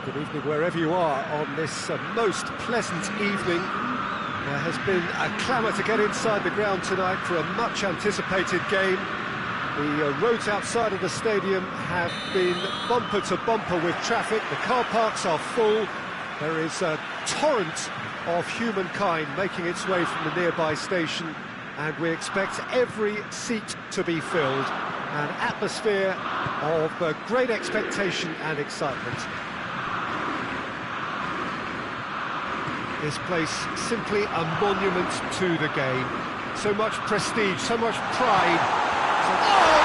Good evening wherever you are on this most pleasant evening. There has been a clamour to get inside the ground tonight for a much anticipated game. The roads outside of the stadium have been bumper to bumper with traffic. The car parks are full. There is a torrent of humankind making its way from the nearby station, and we expect every seat to be filled. An atmosphere of great expectation and excitement. This place simply a monument to the game. So much prestige, so much pride. Oh,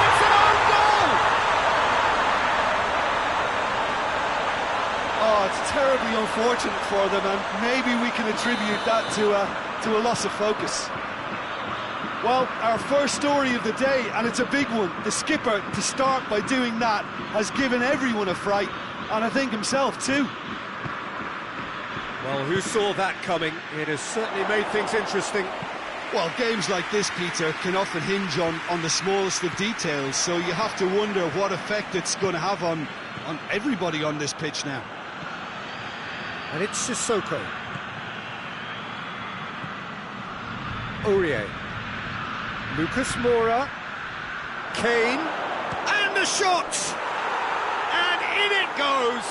it's an own goal! Oh, it's terribly unfortunate for them, and maybe we can attribute that to a loss of focus. Well, our first story of the day, and it's a big one. The skipper, to start by doing that, has given everyone a fright, and I think himself too. Well, who saw that coming? It has certainly made things interesting. Well, games like this, Peter, can often hinge on the smallest of details, so you have to wonder what effect it's going to have on everybody on this pitch now. And it's Sissoko. Aurier. Lucas Moura. Kane. And the shot! And in it goes!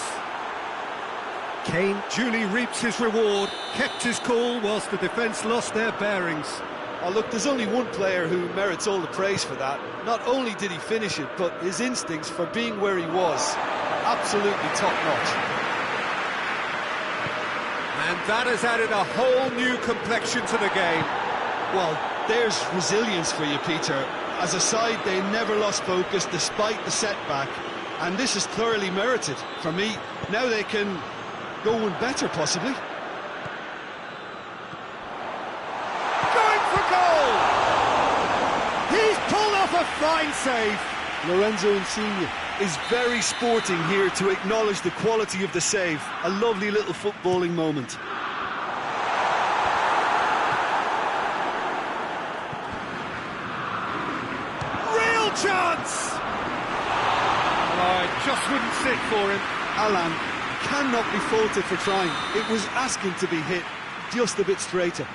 Kane duly reaps his reward, kept his cool whilst the defence lost their bearings. Oh, look, there's only one player who merits all the praise for that. Not only did he finish it, but his instincts for being where he was, absolutely top-notch. And that has added a whole new complexion to the game. Well, there's resilience for you, Peter. As a side, they never lost focus despite the setback, and this is thoroughly merited. For me, now they can go one better, possibly. Going for goal! He's pulled off a fine save. Lorenzo Insigne is very sporting here to acknowledge the quality of the save. A lovely little footballing moment. Real chance! Oh, it just wouldn't sit for him. Alan cannot be faulted for trying. It was asking to be hit just a bit straighter.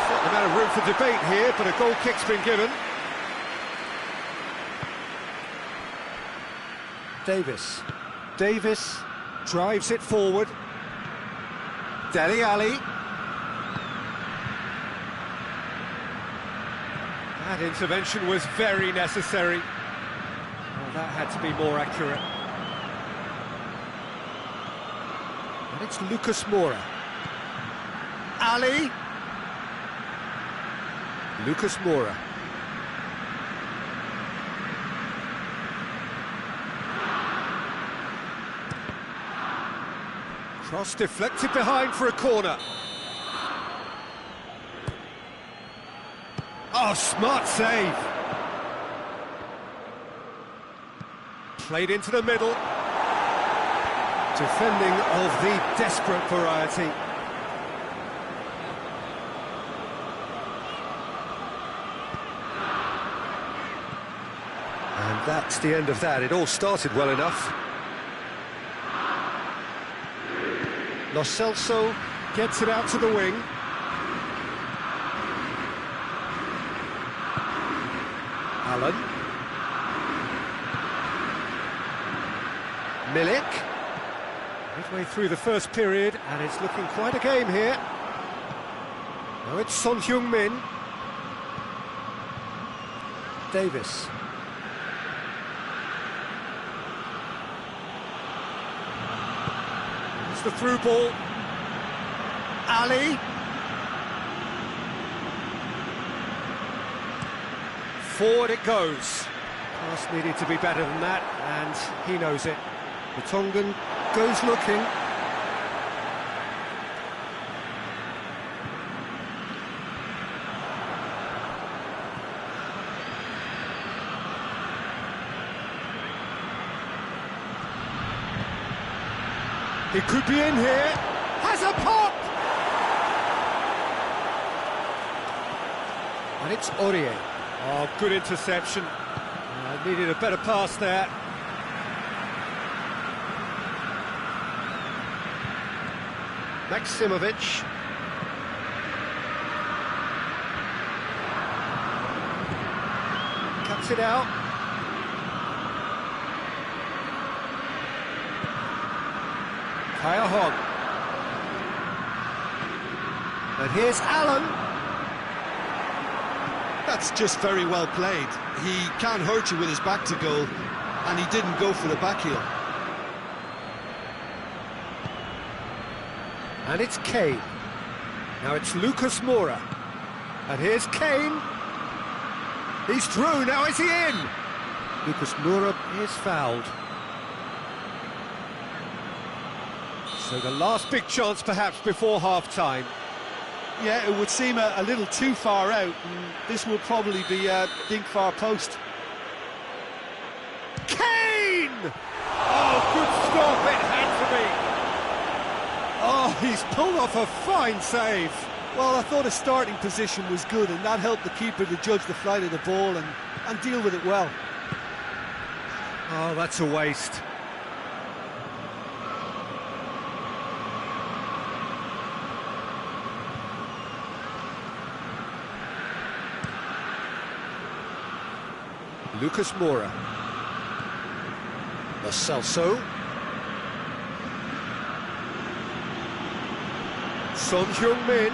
Certain amount of room for debate here, but a goal kick's been given. Davis drives it forward. Dele Alli. That intervention was very necessary. Well, that had to be more accurate. And it's Lucas Moura. Ali. Lucas Moura. Cross deflected behind for a corner. Oh, smart save. Played into the middle. Defending of the desperate variety. And that's the end of that. It all started well enough. Lo Celso gets it out to the wing. Allen. Milik. Midway through the first period, and it's looking quite a game here. Now it's Son Heung-min. Davis. It's the through ball. Ali. Forward it goes. Pass needed to be better than that, and he knows it. The Tongan goes looking. He could be in here. Has a pop! And it's Aurier. Oh, good interception. Needed a better pass there. Maximovic. Cuts it out. Kaya Hogg. And here's Allen. That's just very well played. He can't hurt you with his back to goal, and he didn't go for the back heel. And it's Kane. Now it's Lucas Moura. And here's Kane. He's through, now is he in? Lucas Moura is fouled. So the last big chance perhaps before half-time. Yeah, it would seem a little too far out, and this will probably be a dink far post. Kane! Oh, good stop, it had to be. Oh, he's pulled off a fine save. Well, I thought his starting position was good, and that helped the keeper to judge the flight of the ball and deal with it well. Oh, that's a waste. Lucas Moura. Lo Celso. Son Heung-min.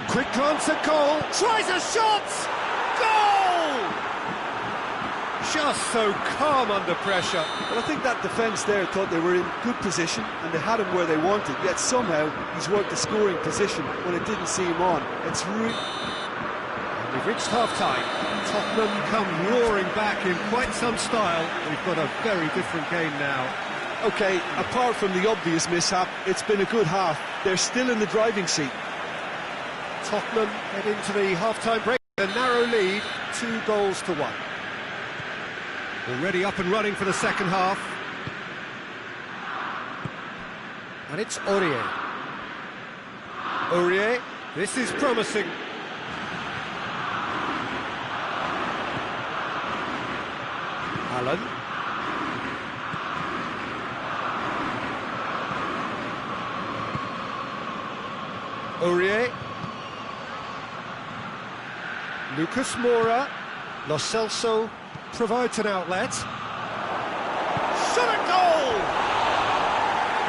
Quick glance at goal. Tries a shot! Goal! Just so calm under pressure. Well, I think that defence there thought they were in good position and they had him where they wanted, yet somehow he's worked the scoring position when it didn't see him on. It's really... We've reached half-time. Tottenham come roaring back in quite some style. We've got a very different game now. OK, apart from the obvious mishap, it's been a good half. They're still in the driving seat. Tottenham head into the half-time break. A narrow lead, 2-1. Already up and running for the second half. And it's Aurier. Aurier, this is promising. Allen. Aurier. Lucas Moura. Lo Celso provides an outlet. Shot at goal!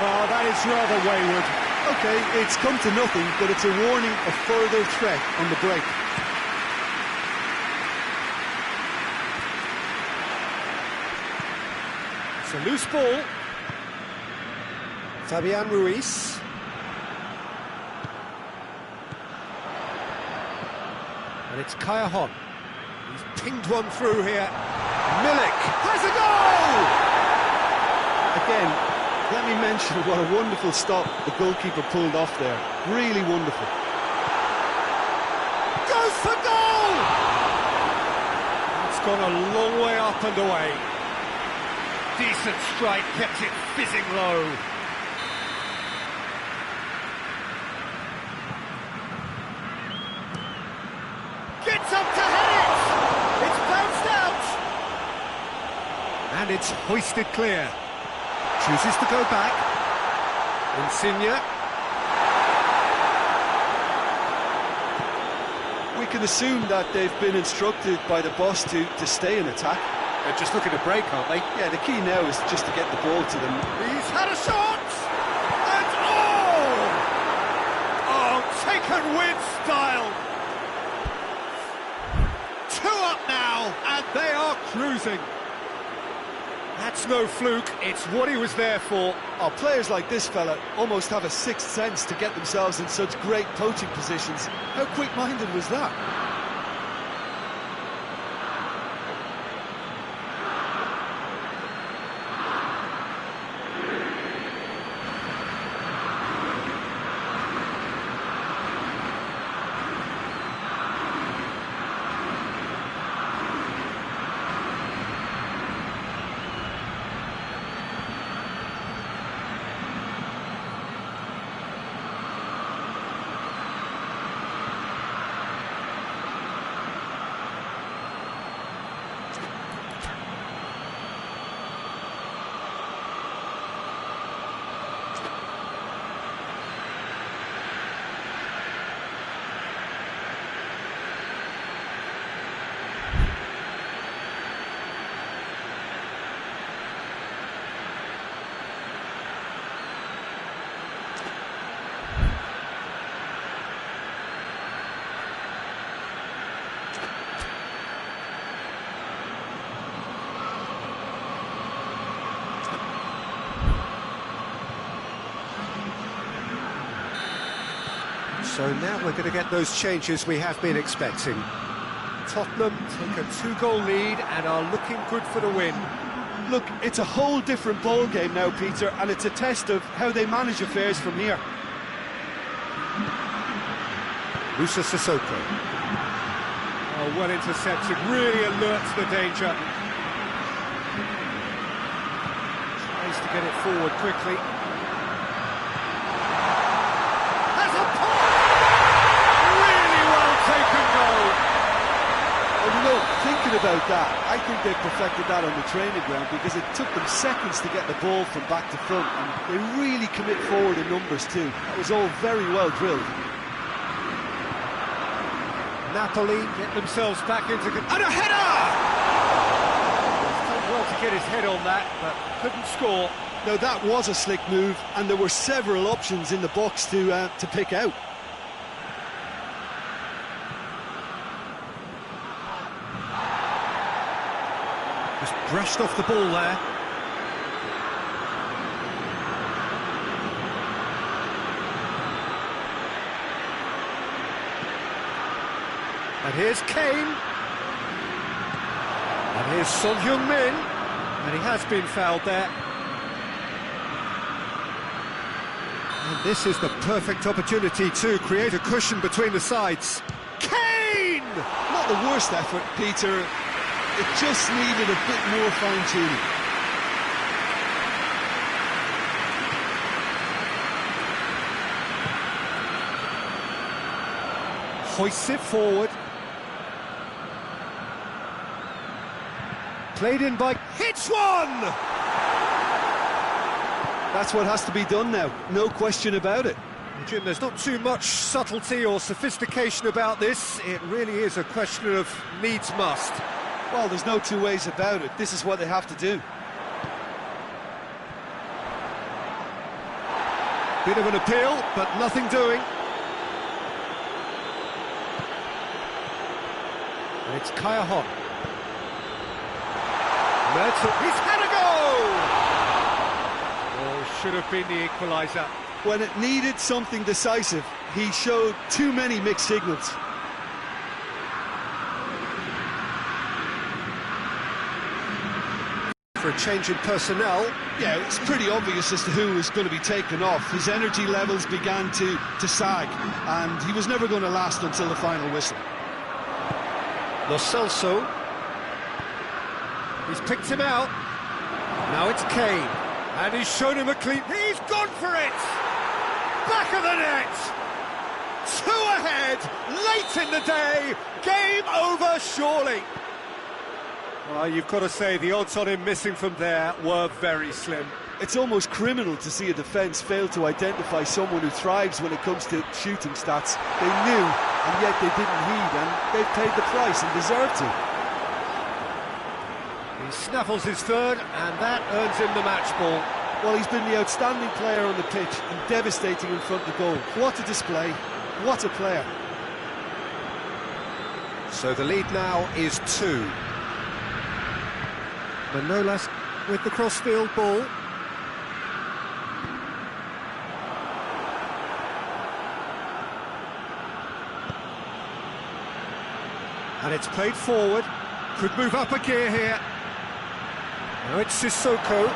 Oh, that is rather wayward. OK, it's come to nothing, but it's a warning of further threat on the break. It's a loose ball. Fabian Ruiz. And it's Kaya Hogg. He's pinged one through here. Milik has a goal! Again, let me mention what a wonderful stop the goalkeeper pulled off there. Really wonderful. Goes for goal! It's gone a long way up and away. Decent strike, kept it fizzing low. Gets up to head it! It's bounced out! And it's hoisted clear. Chooses to go back. Insigne. We can assume that they've been instructed by the boss to stay in attack. They're just looking to break, aren't they? Yeah, the key now is just to get the ball to them. He's had a shot! And oh, taken with style! 2 up now, and they are cruising. That's no fluke, it's what he was there for. Oh, players like this fella almost have a sixth sense to get themselves in such great poaching positions. How quick-minded was that? So now we're going to get those changes we have been expecting. Tottenham take a 2-goal lead and are looking good for the win. Look, it's a whole different ball game now, Peter, and it's a test of how they manage affairs from here. Musa Sissoko. Oh, well intercepted, really alert to the danger. Tries to get it forward quickly. Has a pop! Really well taken goal. And you know, thinking about that, I think they perfected that on the training ground because it took them seconds to get the ball from back to front, and they really commit forward in numbers too. That was all very well drilled. Napoli get themselves back into... And a header! He's done well to get his head on that, but couldn't score. Now that was a slick move, and there were several options in the box to pick out. Just brushed off the ball there. And here's Kane. And here's Son Heung-min. And he has been fouled there. And this is the perfect opportunity to create a cushion between the sides. Kane! Not the worst effort, Peter. It just needed a bit more fine-tuning. Hoists it forward. Played in by... Hits one! That's what has to be done now, no question about it. Jim, there's not too much subtlety or sophistication about this. It really is a question of needs must. Well, there's no two ways about it. This is what they have to do. Bit of an appeal, but nothing doing. And it's Kaya Hon. He's had a goal! Oh, should have been the equaliser. When it needed something decisive, he showed too many mixed signals. For a change in personnel. Yeah, it's pretty obvious as to who was going to be taken off. His energy levels began to sag, and he was never going to last until the final whistle. Lo Celso. He's picked him out. Now it's Kane. And he's shown him a clean... He's gone for it! Back of the net! 2 ahead, late in the day. Game over, surely. Well, you've got to say, the odds on him missing from there were very slim. It's almost criminal to see a defence fail to identify someone who thrives when it comes to shooting stats. They knew, and yet they didn't heed, and they've paid the price and deserve to. He snaffles his third, and that earns him the match ball. Well, he's been the outstanding player on the pitch and devastating in front of the goal. What a display, what a player. So the lead now is 2. Manolas with the crossfield ball. And it's played forward. Could move up a gear here. Now it's Sissoko.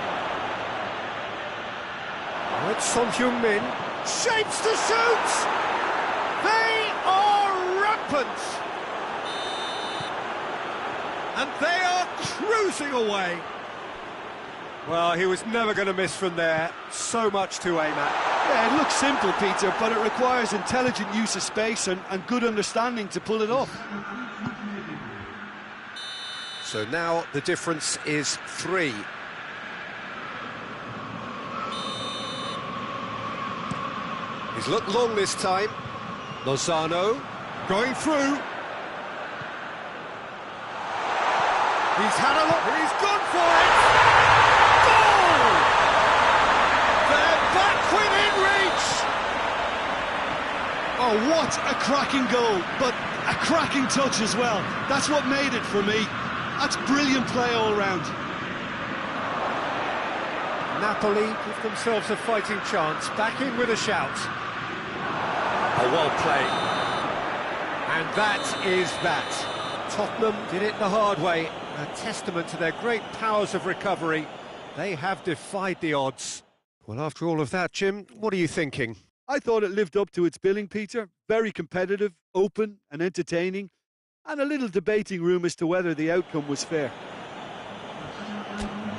Now it's Son Heung-min. Shapes to shoot! They are rampant! And they are cruising away. Well, he was never going to miss from there. So much to aim at. Yeah, it looks simple, Peter, but it requires intelligent use of space and good understanding to pull it off. So now the difference is 3. He's looked long this time. Lozano going through. He's had a look, he's gone for it! Goal! They're back within reach! Oh, what a cracking goal, but a cracking touch as well. That's what made it for me. That's brilliant play all round. Napoli give themselves a fighting chance, back in with a shout. Oh, well played. And that is that. Tottenham did it the hard way. A testament to their great powers of recovery. They have defied the odds. Well, after all of that, Jim, what are you thinking? I thought it lived up to its billing, Peter. Very competitive, open and entertaining, and a little debating room as to whether the outcome was fair.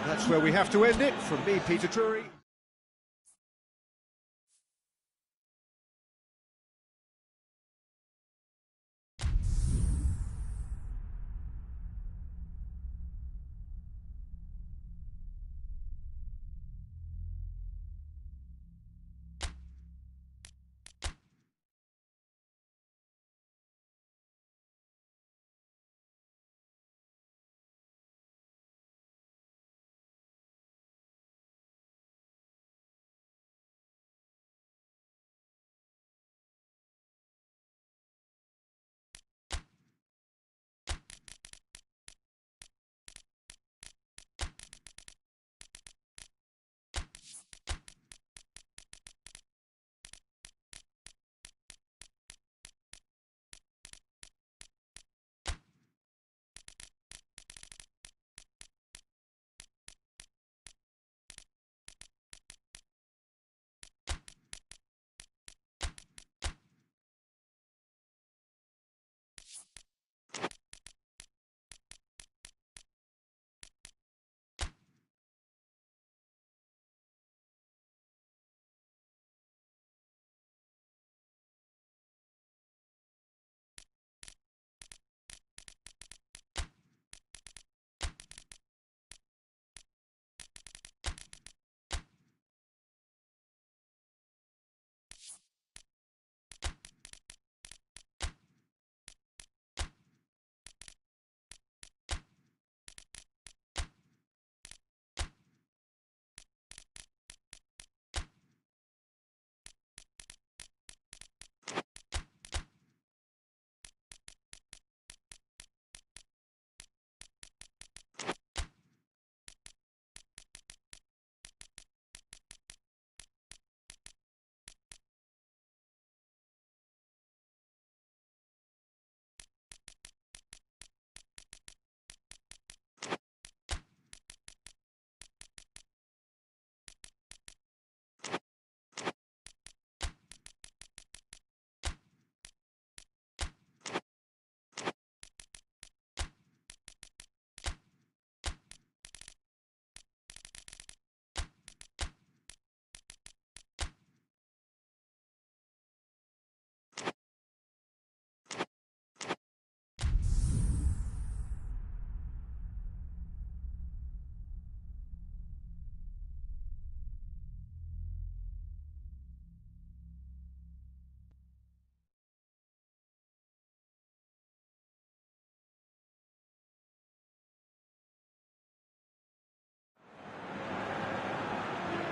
That's where we have to end it. From me, Peter Drury.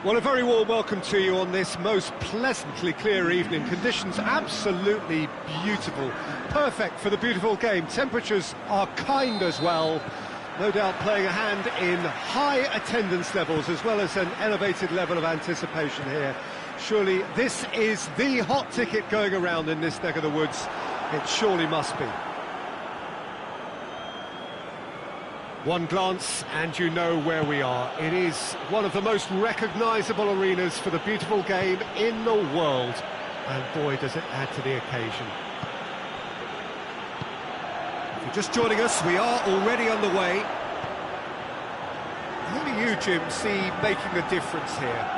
Well, a very warm welcome to you on this most pleasantly clear evening. Conditions absolutely beautiful. Perfect for the beautiful game. Temperatures are kind as well. No doubt playing a hand in high attendance levels as well as an elevated level of anticipation here. Surely this is the hot ticket going around in this neck of the woods. It surely must be. One glance and you know where we are. It is one of the most recognisable arenas for the beautiful game in the world. And boy, does it add to the occasion. If you're just joining us, we are already underway. Who do you, Jim, see making the difference here?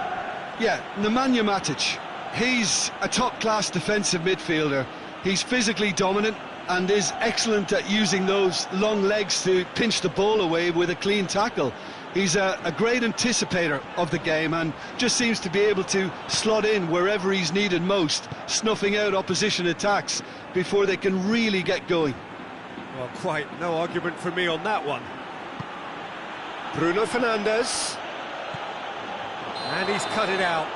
Yeah, Nemanja Matic. He's a top-class defensive midfielder. He's physically dominant and is excellent at using those long legs to pinch the ball away with a clean tackle. He's a great anticipator of the game and just seems to be able to slot in wherever he's needed most, snuffing out opposition attacks before they can really get going. Well, quite no argument for me on that one. Bruno Fernandes. And he's cut it out.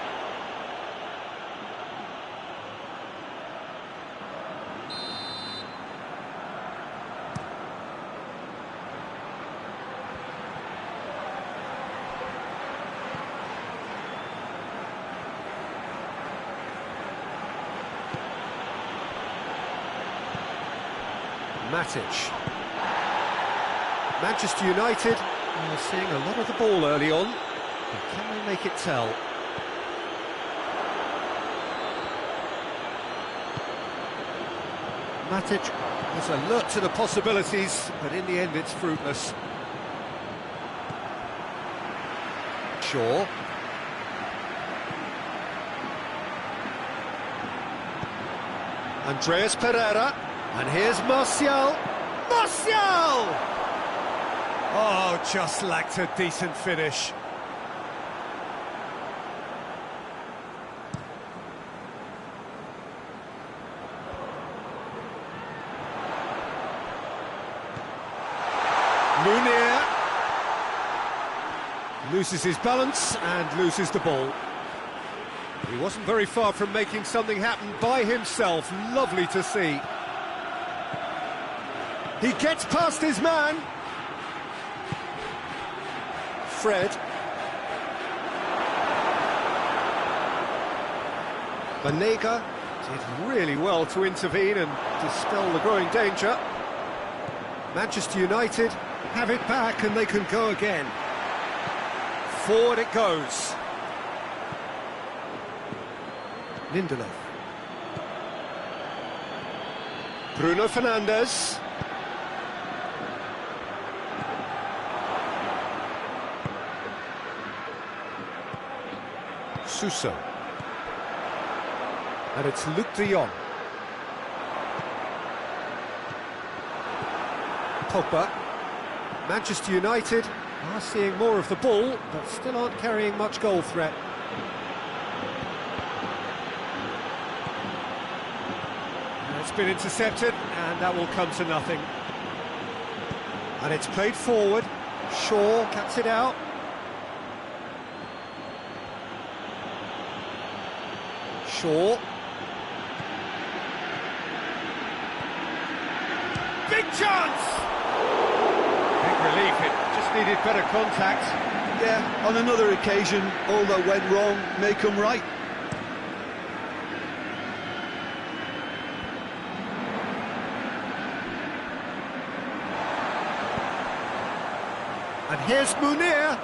Matic. Manchester United are seeing a lot of the ball early on, but can they make it tell? Matic is alert to the possibilities, but in the end it's fruitless. Shaw. Andreas Pereira, and here's Martial. Martial! Oh, just lacked a decent finish. Munir loses his balance and loses the ball. He wasn't very far from making something happen by himself. Lovely to see. He gets past his man. Fred. Banega did really well to intervene and dispel the growing danger. Manchester United have it back and they can go again. Forward it goes. Lindelof. Bruno Fernandes. Suso. And it's Luc de Jong. Pogba. Manchester United are seeing more of the ball, but still aren't carrying much goal threat. It's been intercepted, and that will come to nothing. And it's played forward. Shaw cuts it out. Shaw. Big chance! Big relief, it just needed better contact. Yeah, on another occasion, all that went wrong may come right. And here's Munir.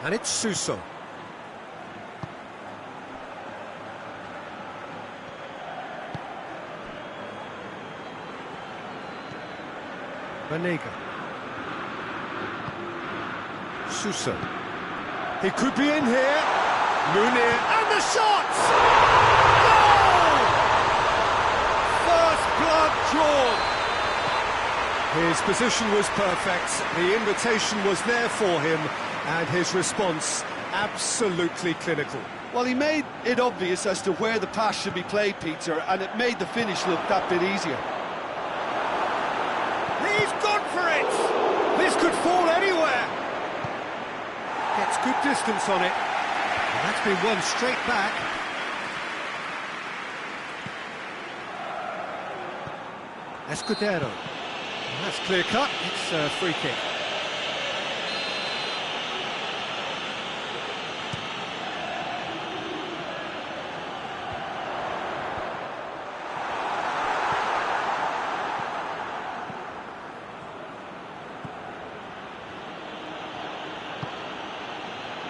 And it's Suso. Banega. Suso. He could be in here. Munir, and the shot! Goal! First blood drawn. His position was perfect, the invitation was there for him, and his response absolutely clinical. Well, he made it obvious as to where the pass should be played, Peter, and it made the finish look that bit easier. He's gone for it! This could fall anywhere! Gets good distance on it, and that's been won straight back. Escudero. That's clear cut, it's a free kick.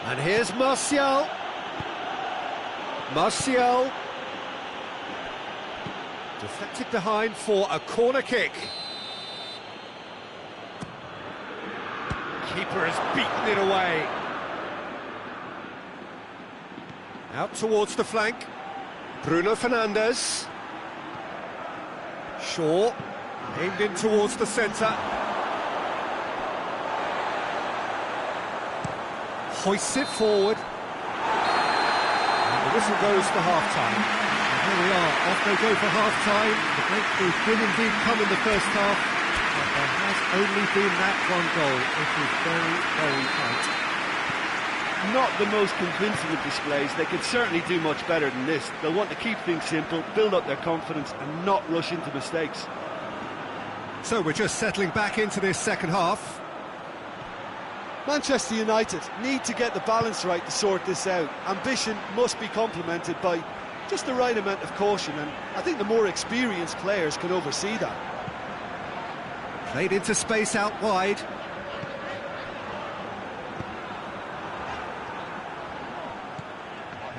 And here's Martial. Martial. Deflected behind for a corner kick. Keeper has beaten it away. Out towards the flank. Bruno Fernandes. Shaw. Aimed in towards the centre. Hoists it forward. And the whistle goes for half-time. And here we are, off they go for half-time. The breakthrough did indeed come in the first half, but there has only been that one goal. It is very, very tight. Not the most convincing of displays. They could certainly do much better than this. They'll want to keep things simple, build up their confidence and not rush into mistakes. So we're just settling back into this second half. Manchester United need to get the balance right to sort this out. Ambition must be complemented by just the right amount of caution, and I think the more experienced players can oversee that. Played into space out wide.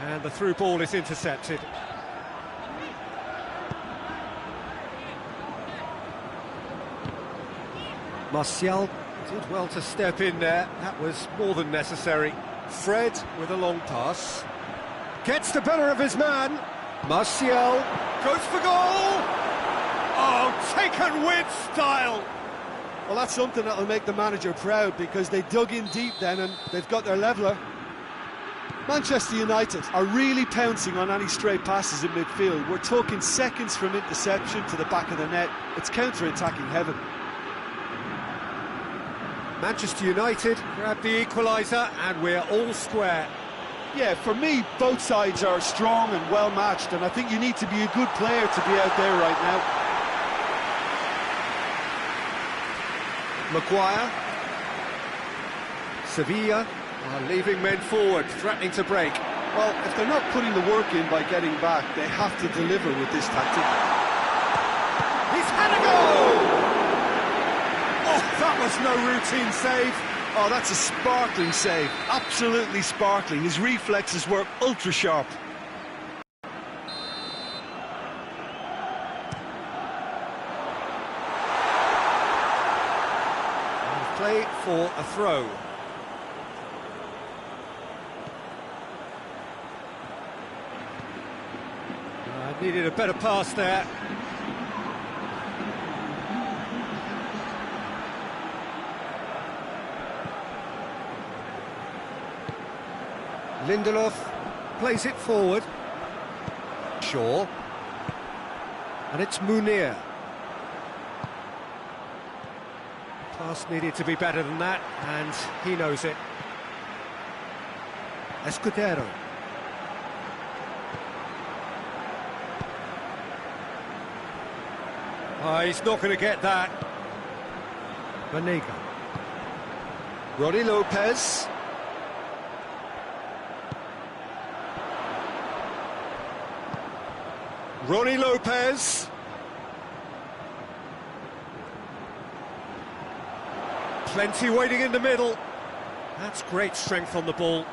And the through ball is intercepted. Martial did well to step in there. That was more than necessary. Fred with a long pass. Gets the better of his man. Martial goes for goal! Oh, taken with style! Well, that's something that'll make the manager proud, because they dug in deep then and they've got their leveller. Manchester United are really pouncing on any stray passes in midfield. We're talking seconds from interception to the back of the net. It's counter-attacking heaven. Manchester United grab the equaliser and we're all square. Yeah, for me, both sides are strong and well matched, and I think you need to be a good player to be out there right now. Maguire. Sevilla are leaving men forward, threatening to break. Well, if they're not putting the work in by getting back, they have to deliver with this tactic. He's had a goal! Oh, that was no routine save. Oh, that's a sparkling save. Absolutely sparkling. His reflexes were ultra sharp. Play for a throw. Needed a better pass there. Lindelof plays it forward. Shaw. And it's Munir. Pass needed to be better than that, and he knows it. Escudero. Oh, he's not going to get that. Banega. Ronnie Lopez. Ronnie Lopez. Plenty waiting in the middle. That's great strength on the ball.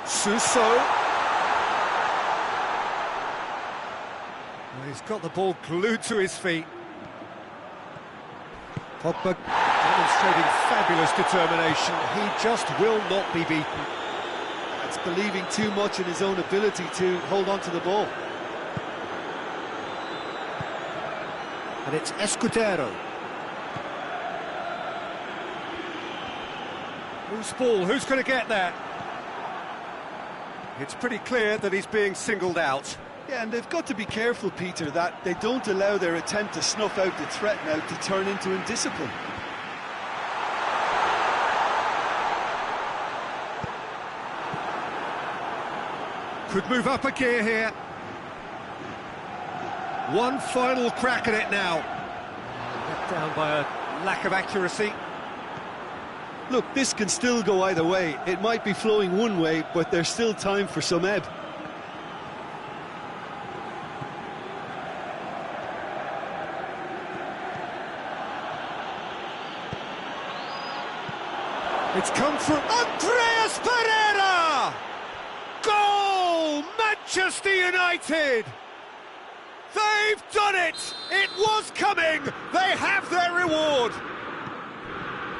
Suso. Well, he's got the ball glued to his feet. Pogba demonstrating fabulous determination. He just will not be beaten. That's believing too much in his own ability to hold on to the ball. And it's Escudero. Whose ball? Who's going to get there? It's pretty clear that he's being singled out. Yeah, and they've got to be careful, Peter, that they don't allow their attempt to snuff out the threat now to turn into indiscipline. Could move up a gear here. One final crack at it now. Let down by a lack of accuracy. Look, this can still go either way. It might be flowing one way, but there's still time for some ebb. It's come from Andreas Pereira! Goal! Manchester United! They've done it! It was coming! They have their reward!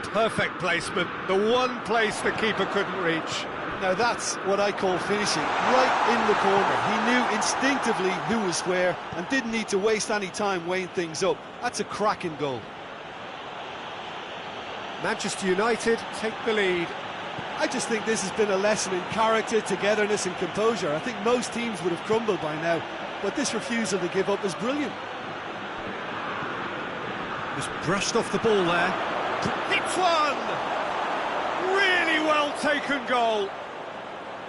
Perfect placement, the one place the keeper couldn't reach. Now that's what I call finishing, right in the corner. He knew instinctively who was where and didn't need to waste any time weighing things up. That's a cracking goal. Manchester United take the lead. I just think this has been a lesson in character, togetherness and composure. I think most teams would have crumbled by now, but this refusal to give up is brilliant. Just brushed off the ball there. Hits one! Really well taken goal.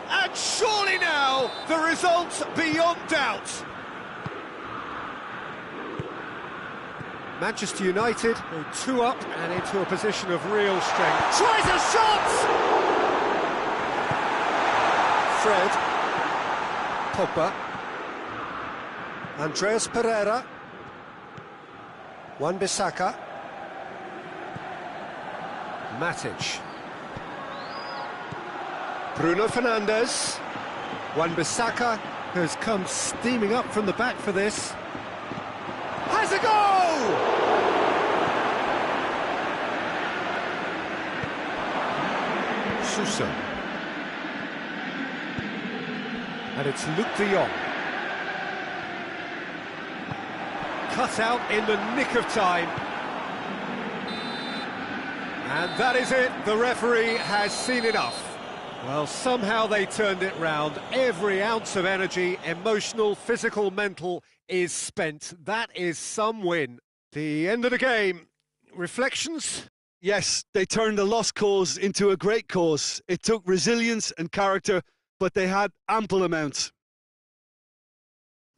And surely now, the result's beyond doubt. Manchester United go 2 up and into a position of real strength. Tries a shot! Fred. Pogba. Andreas Pereira. Wan-Bissaka. Matic. Bruno Fernandes. Wan-Bissaka has come steaming up from the back for this. Has a goal! Sousa. And it's Luc de Jong. Cut out in the nick of time. And that is it, the referee has seen enough. Well, somehow they turned it round. Every ounce of energy, emotional, physical, mental, is spent. That is some win. The end of the game. Reflections? Yes, they turned a lost cause into a great cause. It took resilience and character, but they had ample amounts.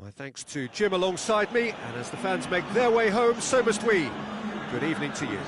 My thanks to Jim alongside me, and as the fans make their way home, so must we. Good evening to you.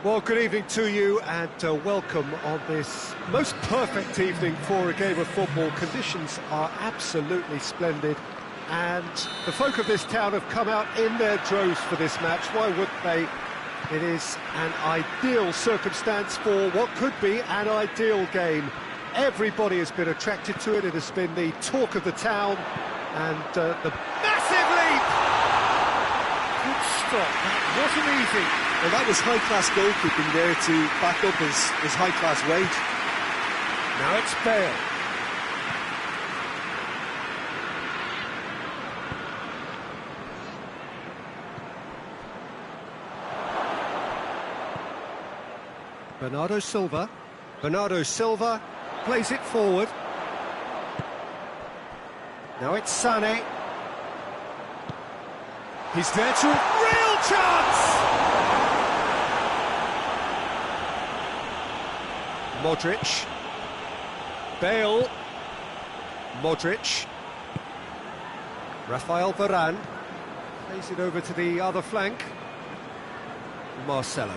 Well, good evening to you and welcome on this most perfect evening for a game of football. Conditions are absolutely splendid and the folk of this town have come out in their droves for this match. Why wouldn't they? It is an ideal circumstance for what could be an ideal game. Everybody has been attracted to it. It has been the talk of the town and the massive leap! Good stop, that wasn't easy. Well, that was high-class goalkeeping there to back up his high-class weight. Now it's Bale. Bernardo Silva. Bernardo Silva plays it forward. Now it's Sané. He's there to... Real chance! Modric. Bale. Modric. Rafael Varane. Plays it over to the other flank. Marcelo.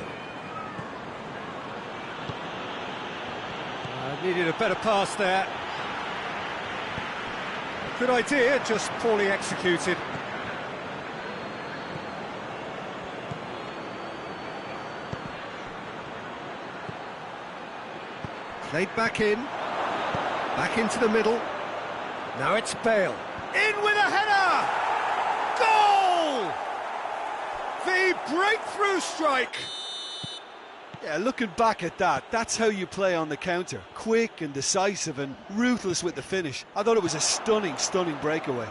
Needed a better pass there. Good idea, just poorly executed. Played back into the middle. Now it's Bale. In with a header! Goal! The breakthrough strike! Yeah, looking back at that, that's how you play on the counter. Quick and decisive and ruthless with the finish. I thought it was a stunning, stunning breakaway.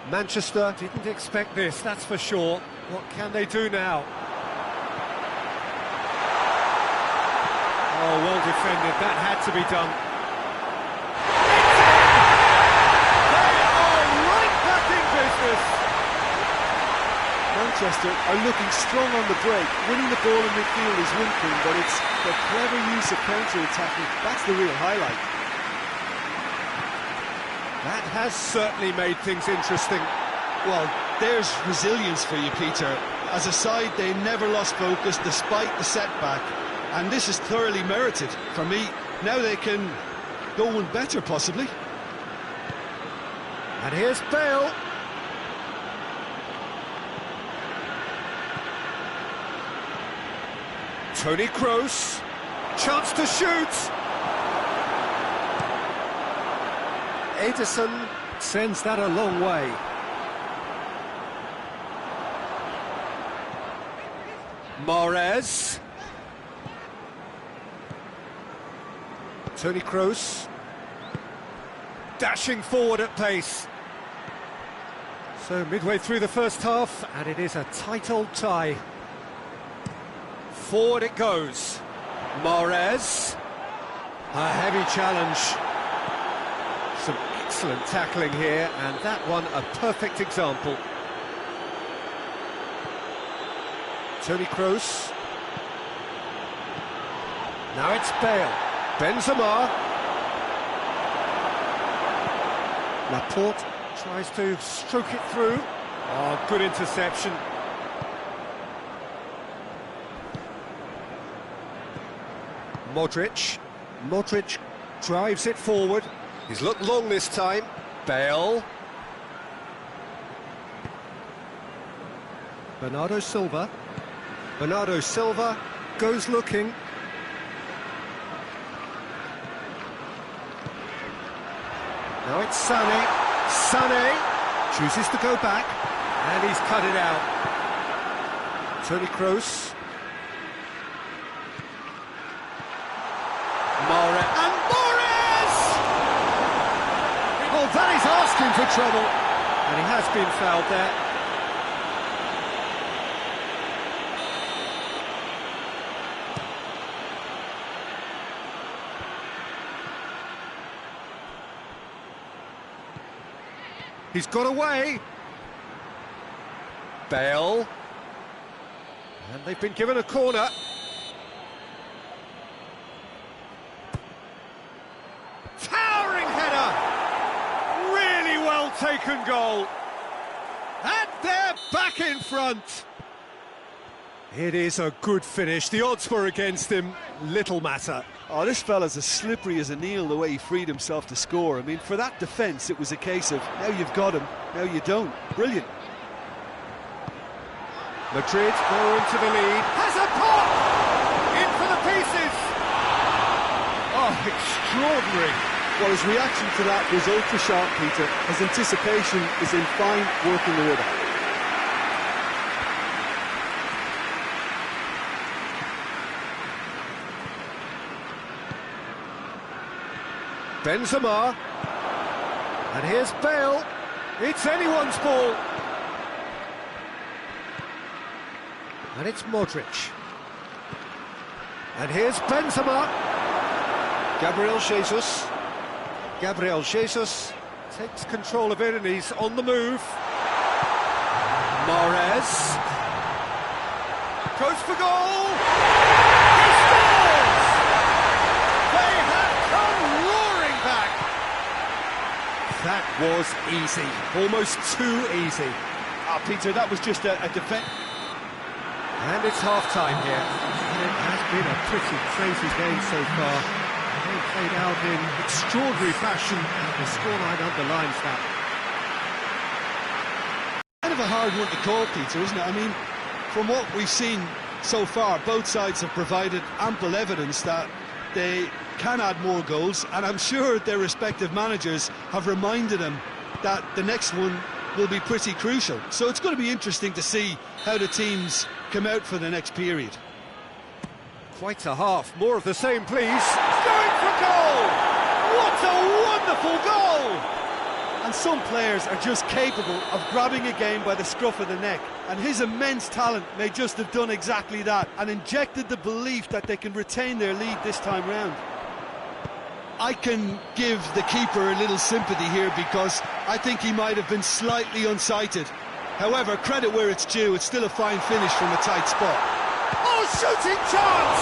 Manchester didn't expect this, that's for sure. What can they do now? Oh, well defended, that had to be done. They are right back in business! Manchester are looking strong on the break. Winning the ball in midfield is one thing, but it's the clever use of counter-attacking. That's the real highlight. That has certainly made things interesting. Well, there's resilience for you, Peter. As a side, they never lost focus despite the setback. And this is thoroughly merited for me. Now they can go one better, possibly. And here's Bale. Toni Kroos. Chance to shoot. Ederson sends that a long way. Mahrez. Toni Kroos. Dashing forward at pace. So midway through the first half, and it is a tight old tie. Forward it goes. Mahrez. A heavy challenge. Some excellent tackling here, and that one a perfect example. Toni Kroos. Now it's Bale. Benzema. Laporte tries to stroke it through. Oh, good interception. Modric. Modric drives it forward. He's looked long this time. Bale. Bernardo Silva. Bernardo Silva goes looking. Now it's Sané. Sané chooses to go back, and he's cut it out. Toni Kroos. Mahrez. And Mahrez! Well, that is asking for trouble. And he has been fouled there. He's got away. Bale. And they've been given a corner. Towering header. Really well taken goal. And they're back in front. It is a good finish. The odds were against him. Little matter. Oh, this fella's as slippery as an eel the way he freed himself to score. I mean, for that defence, it was a case of, now you've got him, now you don't. Brilliant. Madrid go into the lead. Has a pop! In for the pieces! Oh, extraordinary. Well, his reaction to that was ultra sharp, Peter. His anticipation is in fine working order. Benzema. And here's Bale. It's anyone's ball. And it's Modric. And here's Benzema. Gabriel Jesus. Gabriel Jesus takes control of it, and he's on the move. Mahrez goes for goal. He scores! was easy, almost too easy. Ah, Peter, that was just a defence. And it's half-time here. It has been a pretty crazy game so far. They played out in extraordinary fashion, and the scoreline underlines that. Kind of a hard one to call, Peter, isn't it? I mean, from what we've seen so far, both sides have provided ample evidence that they can add more goals, and I'm sure their respective managers have reminded them that the next one will be pretty crucial. So it's going to be interesting to see how the teams come out for the next period. Quite a half, more of the same, please. Going for goal! What a wonderful goal! And some players are just capable of grabbing a game by the scruff of the neck, and his immense talent may just have done exactly that and injected the belief that they can retain their lead this time round. I can give the keeper a little sympathy here because I think he might have been slightly unsighted. However, credit where it's due, it's still a fine finish from a tight spot. Oh, shooting chance!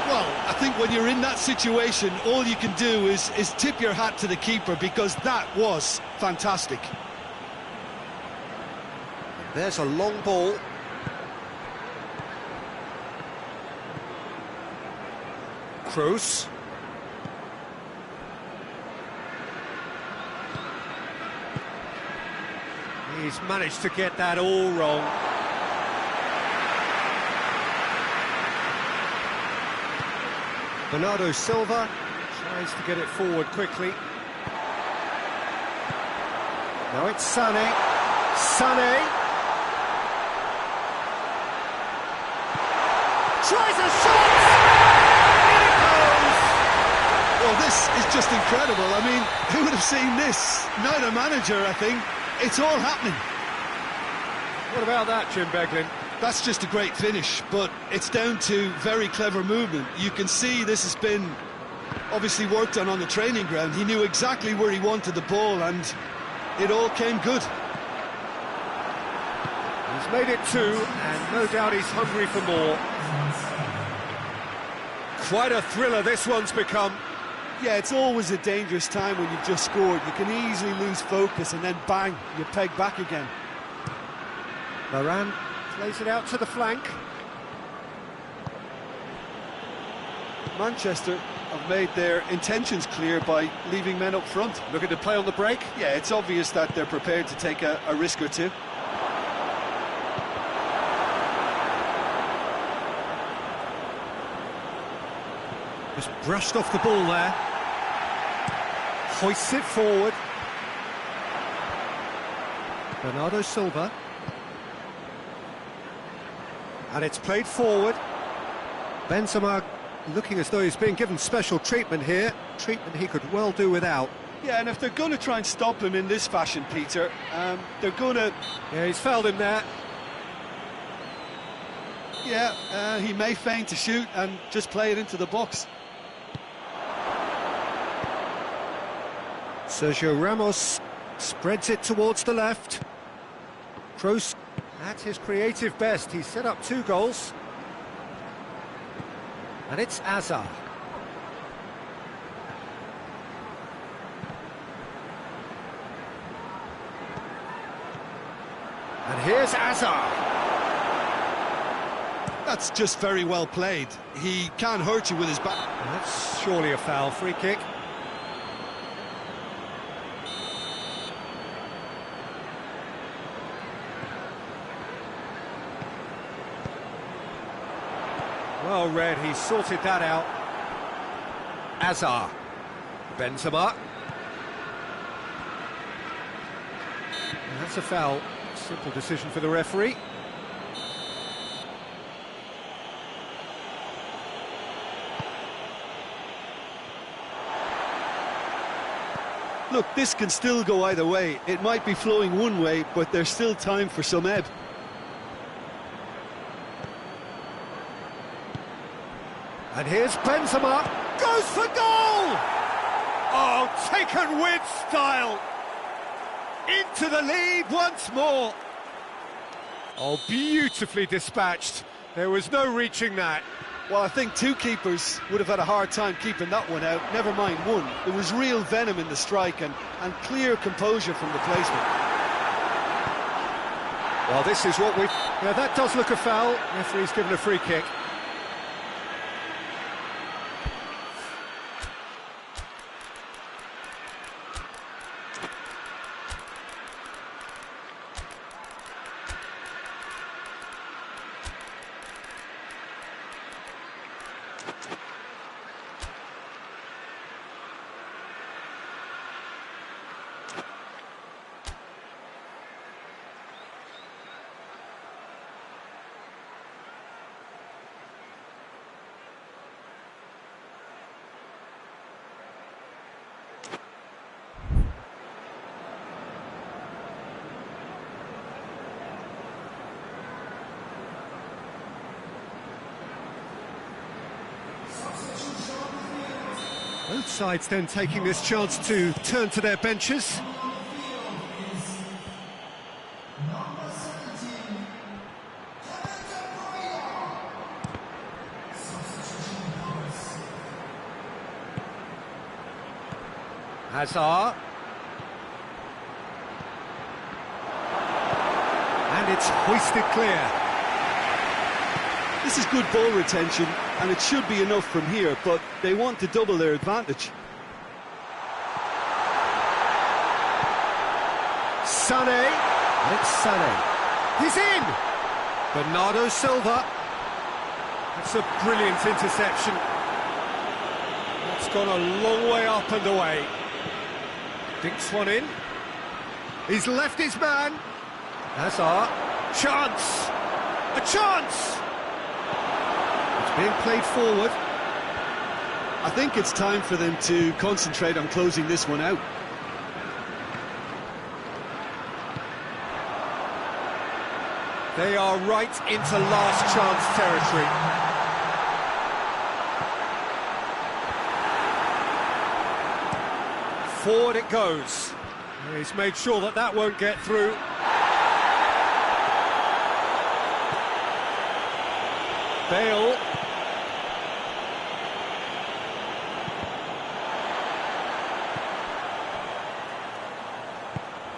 Well, I think when you're in that situation, all you can do is tip your hat to the keeper because that was fantastic. There's a long ball. Kroos. He's managed to get that all wrong. Bernardo Silva tries to get it forward quickly. Now it's Sané. Sané tries a shot! In it goes! Well, this is just incredible. I mean, who would have seen this? Neither manager, I think. It's all happening. What about that, Jim Beglin? That's just a great finish, but it's down to very clever movement. You can see this has been obviously worked on the training ground. He knew exactly where he wanted the ball, and it all came good. He's made it 2, and no doubt he's hungry for more. Quite a thriller this one's become. Yeah, it's always a dangerous time when you've just scored. You can easily lose focus and then bang, you peg back again. Varane plays it out to the flank. Manchester have made their intentions clear by leaving men up front. Looking to play on the break? Yeah, it's obvious that they're prepared to take a risk or two. Just brushed off the ball there. Hoists it forward. Bernardo Silva. And it's played forward. Benzema looking as though he's being given special treatment here. Treatment he could well do without. Yeah, and if they're going to try and stop him in this fashion, Peter, they're going to... Yeah, he's fouled him there. Yeah, he may feign to shoot and just play it into the box. Sergio Ramos spreads it towards the left. Kroos at his creative best. He's set up 2 goals. And it's Hazard. And here's Hazard. That's just very well played. He can't hurt you with his back. That's surely a foul. Free kick. Well read, he sorted that out. Hazard. Benzema. And that's a foul. Simple decision for the referee. Look, this can still go either way. It might be flowing one way, but there's still time for some ebb. And here's Benzema, goes for goal! Oh, taken with style! Into the lead once more! Oh, beautifully dispatched. There was no reaching that. Well, I think two keepers would have had a hard time keeping that one out, never mind one. There was real venom in the strike and clear composure from the placement. Well, this is what we... Yeah, that does look a foul. Referee's given a free kick. Both sides then taking this chance to turn to their benches. Hazard. And it's hoisted clear. This is good ball retention, and it should be enough from here, but they want to double their advantage. Sané. And it's Sané. He's in! Bernardo Silva. That's a brilliant interception. That's gone a long way up and away. Dinks one in. He's left his man. Hazard. Chance! A chance! It's being played forward. I think it's time for them to concentrate on closing this one out. They are right into last chance territory. Forward it goes. He's made sure that that won't get through. Bale.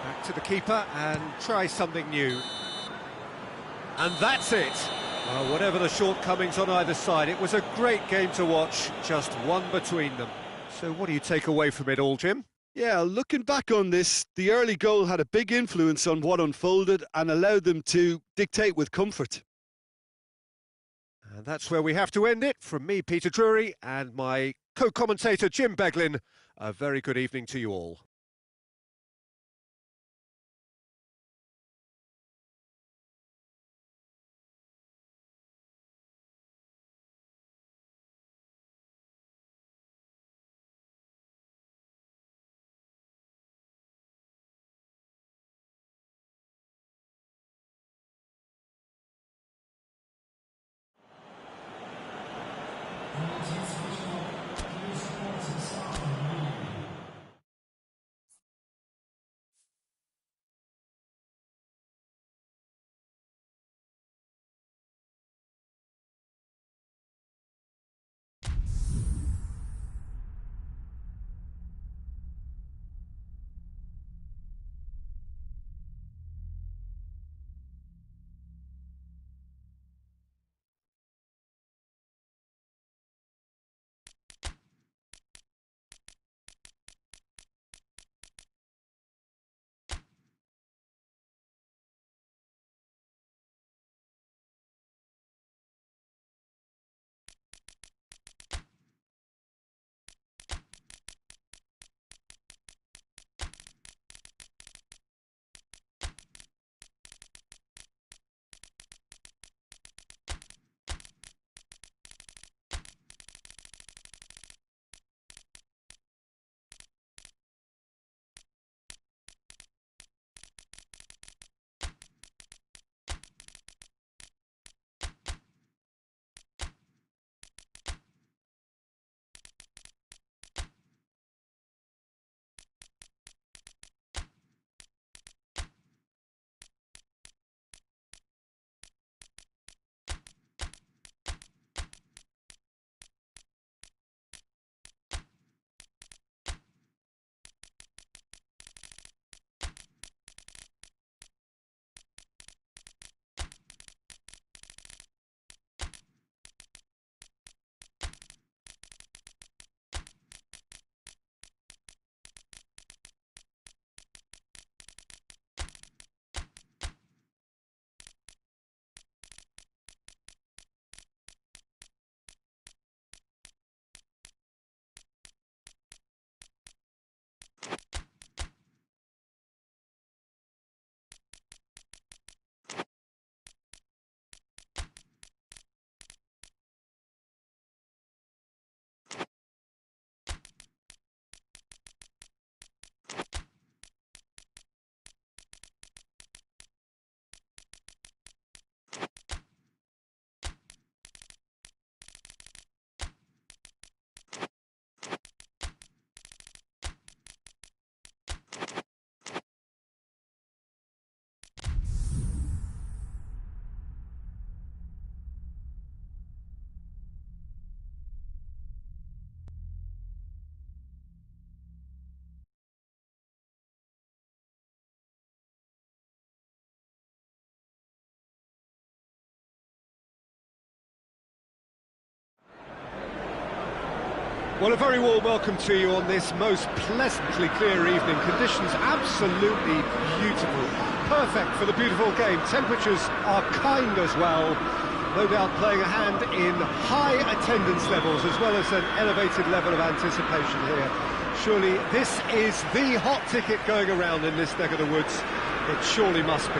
Back to the keeper and try something new. And that's it. Well, whatever the shortcomings on either side, it was a great game to watch, just one between them. So what do you take away from it all, Jim? Yeah, looking back on this, the early goal had a big influence on what unfolded and allowed them to dictate with comfort. And that's where we have to end it. From me, Peter Drury, and my co-commentator, Jim Beglin, a very good evening to you all. Well, a very warm welcome to you on this most pleasantly clear evening. Conditions absolutely beautiful. Perfect for the beautiful game. Temperatures are kind as well. No doubt playing a hand in high attendance levels as well as an elevated level of anticipation here. Surely this is the hot ticket going around in this neck of the woods. It surely must be.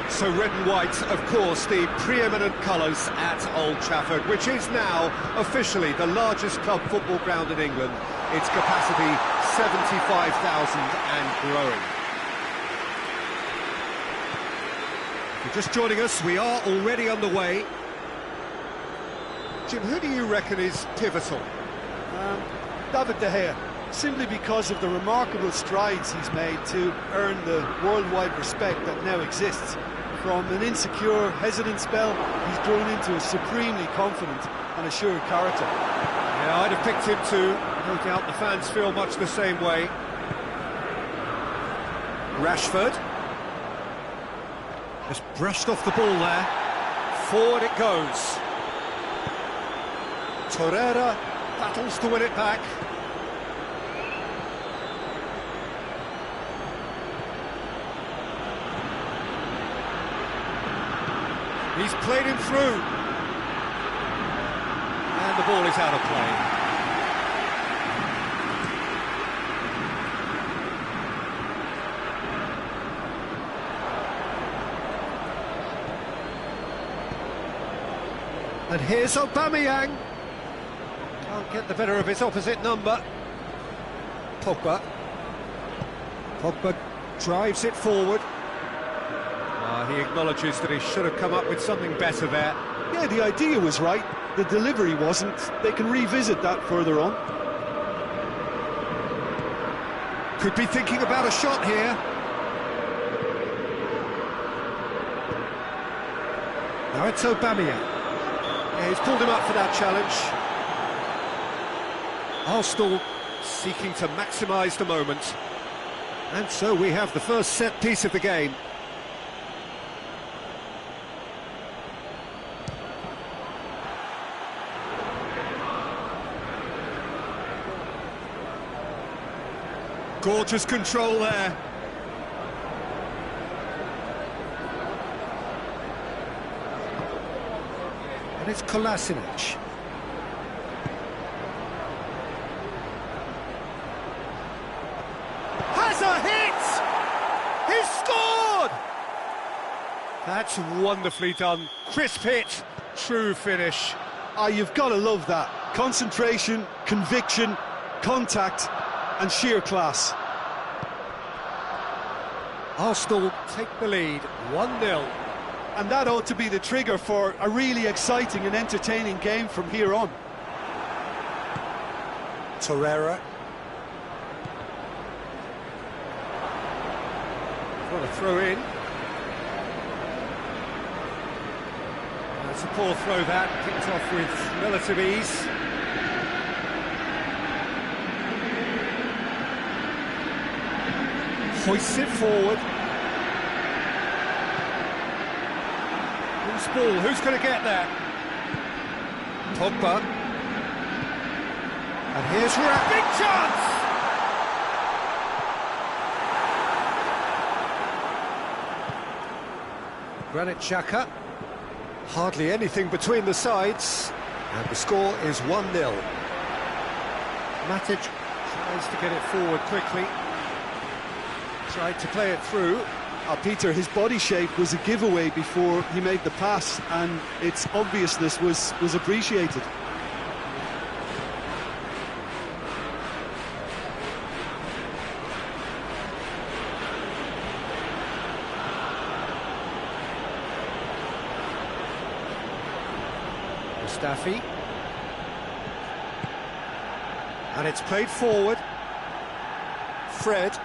So red and white, of course, the preeminent colours at Old Trafford, which is now officially the largest club football ground in England. Its capacity 75,000 and growing. If you're just joining us, we are already underway. Jim, who do you reckon is pivotal? David De Gea, simply because of the remarkable strides he's made to earn the worldwide respect that now exists. From an insecure, hesitant spell, he's grown into a supremely confident and assured character. Yeah, I'd have picked him too. No doubt the fans feel much the same way. Rashford. Just brushed off the ball there. Forward it goes. Torreira battles to win it back. He's played him through. And the ball is out of play. And here's Aubameyang. Can't get the better of his opposite number. Pogba. Pogba drives it forward. He acknowledges that he should have come up with something better there. Yeah, the idea was right, the delivery wasn't. They can revisit that further on. Could be thinking about a shot here. Now it's Aubameyang. Yeah, he's pulled him up for that challenge. Arsenal seeking to maximise the moment. And so we have the first set piece of the game. Gorgeous control there. And it's Kolasinac. Has a hit! He's scored! That's wonderfully done. Crisp hit, true finish. You've got to love that. Concentration, conviction, contact, and sheer class. Arsenal take the lead, 1-0. And that ought to be the trigger for a really exciting and entertaining game from here on. Torreira. What a throw in. That's a poor throw that, picked off with relative ease. Hoists it forward. Who's ball? Who's going to get there? Pogba. And here's Rap. Big chance! Granit Xhaka. Hardly anything between the sides. And the score is 1-0. Matic tries to get it forward quickly. Tried to play it through. Peter, his body shape was a giveaway before he made the pass, and its obviousness was appreciated. Mustafi. And it's played forward. Fred.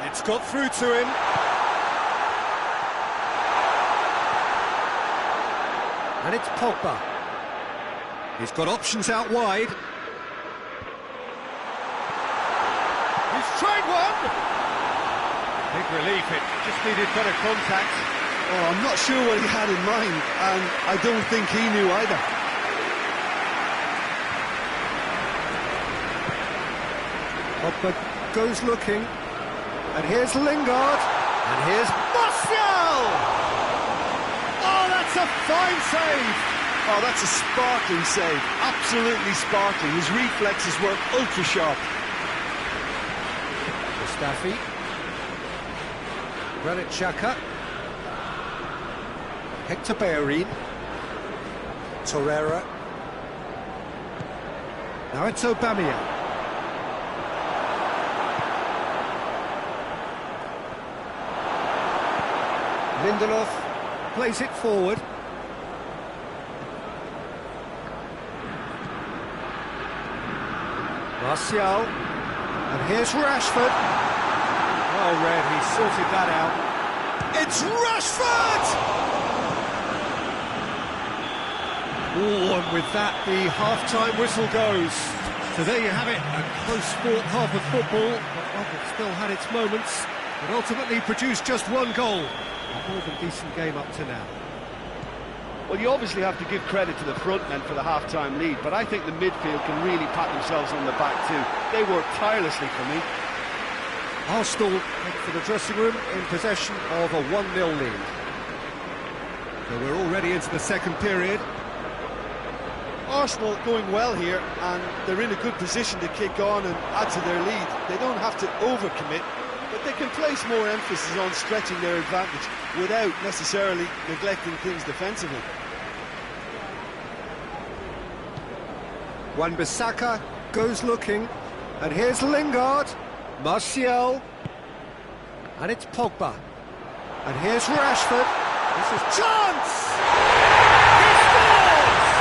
It's got through to him. And it's Pogba. He's got options out wide. He's tried one! Big relief, it just needed better contact. Oh, I'm not sure what he had in mind, and I don't think he knew either. Pogba goes looking, and here's Lingard, and here's Martial! Oh, that's a fine save! Oh, that's a sparkling save, absolutely sparkling. His reflexes were ultra sharp. Mustafi, Granit Xhaka, Hector Bellerin, Torreira, now it's Aubameyang. Lindelof plays it forward. Martial, and here's Rashford. Oh, Red, he sorted that out. It's Rashford! Oh, and with that, the half-time whistle goes. So there you have it, a close-fought half of football, but one that still had its moments, but ultimately produced just one goal. A more than decent game up to now. Well, you obviously have to give credit to the front men for the half-time lead, but I think the midfield can really pat themselves on the back too. They work tirelessly for me. Arsenal head for the dressing room in possession of a 1-0 lead. So we're already into the second period. Arsenal going well here, and they're in a good position to kick on and add to their lead. They don't have to overcommit, but they can place more emphasis on stretching their advantage without necessarily neglecting things defensively. Wan-Bissaka goes looking, and here's Lingard, Martial, and it's Pogba, and here's Rashford. This is chance! He scores!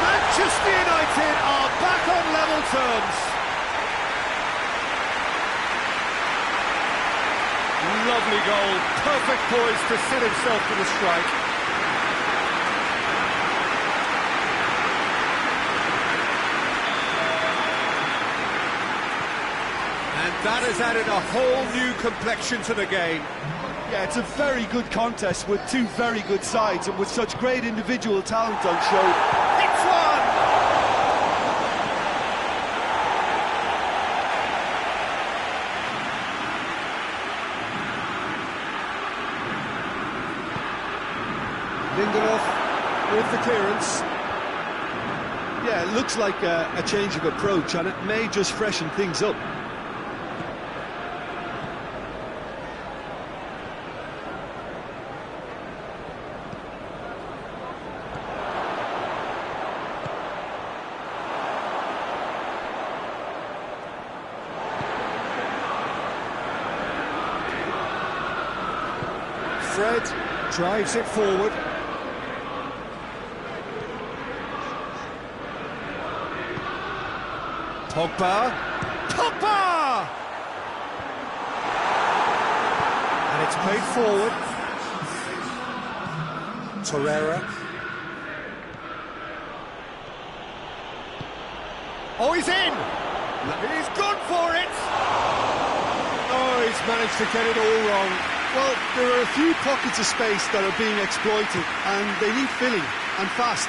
Manchester United are back on level terms. Lovely goal, perfect poise to set himself for the strike. And that has added a whole new complexion to the game. Yeah, it's a very good contest with two very good sides, and with such great individual talent on show. It's one! Lindelof with the clearance. Yeah, it looks like a change of approach, and it may just freshen things up. Fred drives it forward. Pogba! Pogba! And it's played forward. Torreira. Oh, he's in! He's gone for it! Oh, he's managed to get it all wrong. Well, there are a few pockets of space that are being exploited, and they need filling, and fast.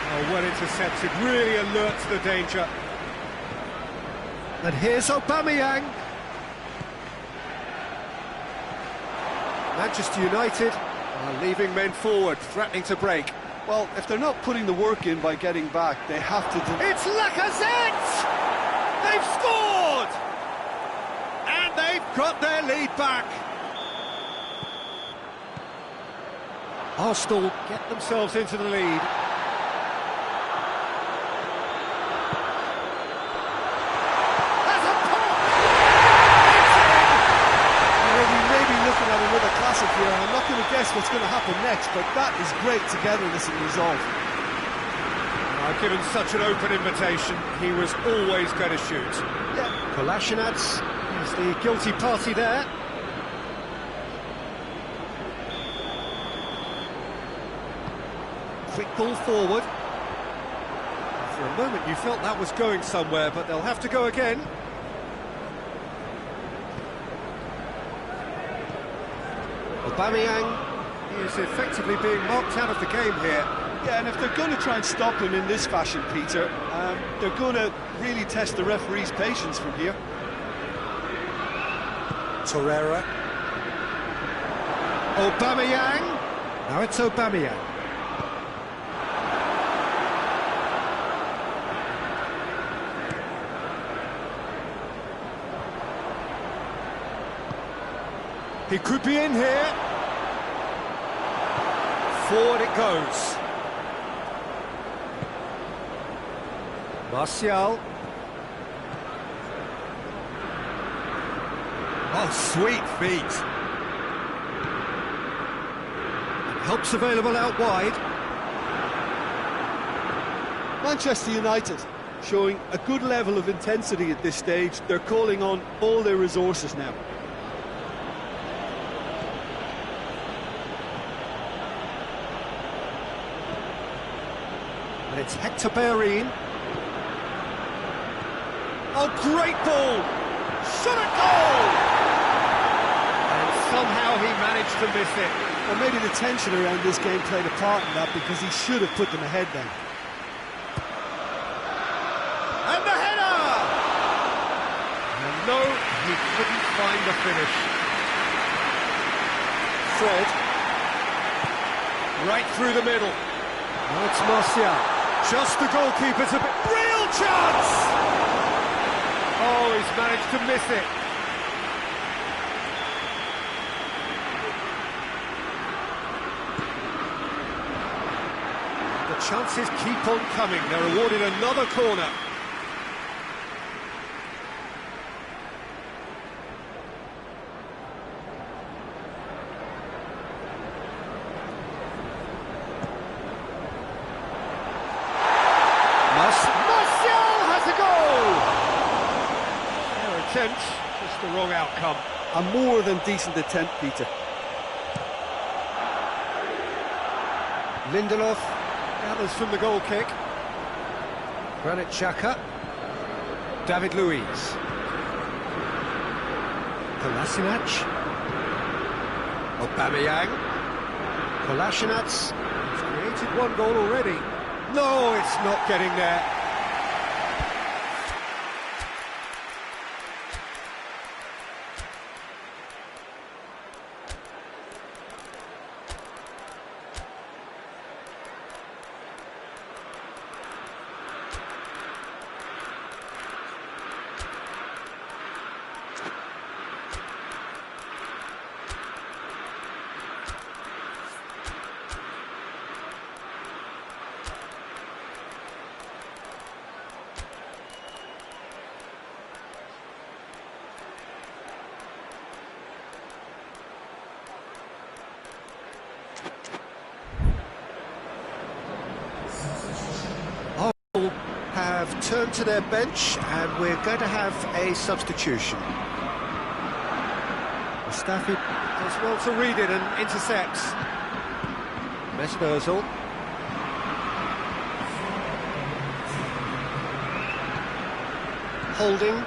Oh, well intercepted, really alert to the danger. And here's Aubameyang. Manchester United are leaving men forward, threatening to break. Well, if they're not putting the work in by getting back, they have to do... It's Lacazette! They've scored! And they've got their lead back. Arsenal get themselves into the lead. There's a pop! You know, we may be looking at another classic here, and I'm not going to guess what's going to happen next, but that is great togetherness and resolve. I've given such an open invitation, he was always going to shoot. Yeah. Kolasinac is the guilty party there. Quick ball forward. For a moment you felt that was going somewhere, but they'll have to go again. Aubameyang He is effectively being marked out of the game here. Yeah, and if they're going to try and stop him in this fashion, Peter, they're going to really test the referee's patience from here. Torreira. Aubameyang. Now it's Aubameyang. He could be in here. Forward it goes. Martial. Oh, sweet feet. Help's available out wide. Manchester United showing a good level of intensity at this stage. They're calling on all their resources now. And it's Hector Bellerin. Oh, great ball! Shot at goal! And somehow he managed to miss it. Well, maybe the tension around this game played a part in that, because he should have put them ahead then. And the header! And no, he couldn't find the finish. Fred. Right through the middle. Now it's Martial. Just the goalkeeper's a bit... Real chance! Oh, he's managed to miss it. The chances keep on coming. They're awarded another corner. Martial has a goal! Fair attempt, just the wrong outcome. A more than decent attempt, Peter. Lindelof gathers from the goal kick. Granit Xhaka. David Luiz. Kolasinac. Aubameyang. Kolasinac. He's created one goal already. No, it's not getting there. Have turned to their bench, and we're going to have a substitution. Mustafi does well to read it and intercepts. Mesut Ozil. Holding.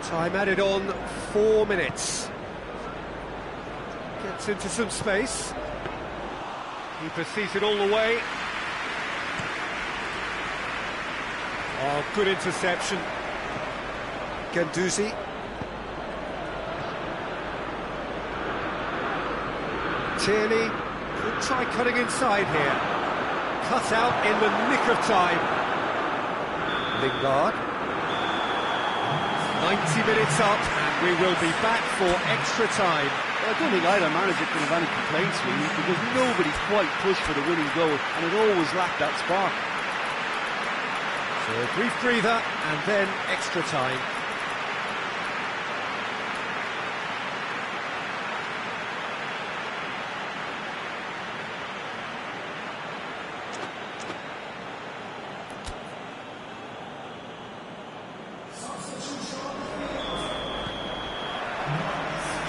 Time added on 4 minutes. Gets into some space. Keeper sees it all the way. Oh, good interception. Guendouzi. Tierney could try cutting inside here. Cut out in the nick of time. Lingard. 90 minutes up, and we will be back for extra time. Well, I don't think either manager could have any complaints, really, because nobody quite pushed for the winning goal, and it always lacked that spark. So a brief breather, and then extra time.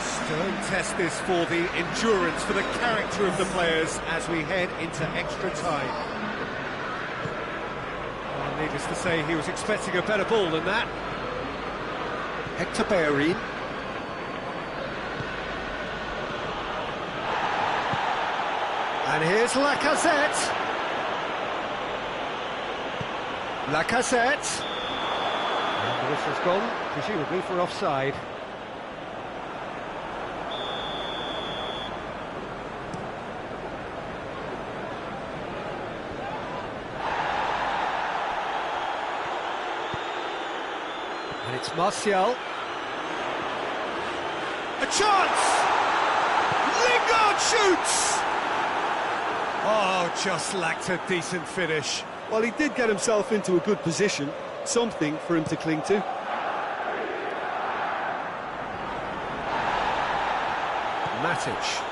Stern test this for the endurance, for the character of the players as we head into extra time. Needless to say, he was expecting a better ball than that. Hector Bellerin. And here's Lacazette. Lacazette. And the whistle's gone, presumably for offside. And it's Martial. A chance! Lingard shoots! Oh, just lacked a decent finish. Well, he did get himself into a good position, something for him to cling to. Matic.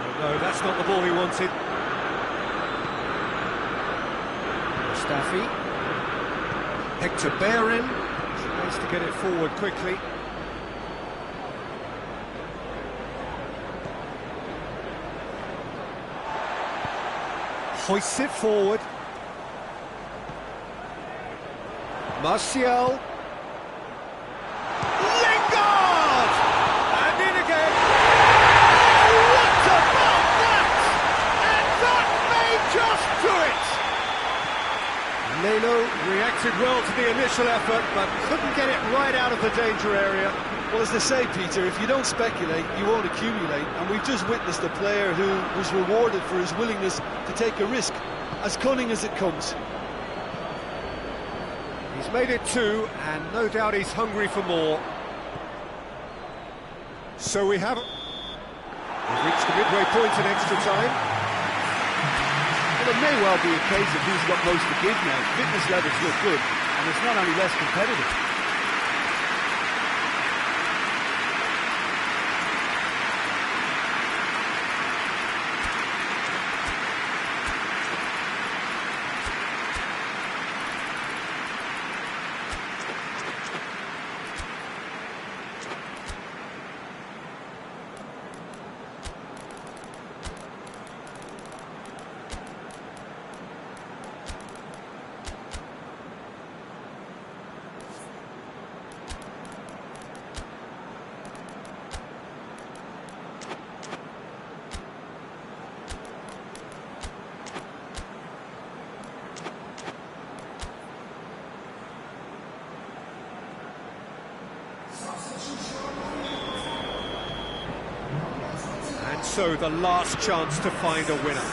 Oh, no, that's not the ball he wanted. Mustafi. Hector Bellerin tries to get it forward quickly. Hoists it forward. Martial. Lingard! And in again. What about that? And that may just do it. Leno reacted well to the initial effort, but couldn't get it right out of the danger area. Well, as they say, Peter, if you don't speculate, you won't accumulate. And we've just witnessed a player who was rewarded for his willingness to take a risk, as cunning as it comes. He's made it two, and no doubt he's hungry for more. So we've reached the midway point in extra time. Well, it may well be a case of who's got most to give now. Fitness levels look good, and it's not only less competitive. So the last chance to find a winner.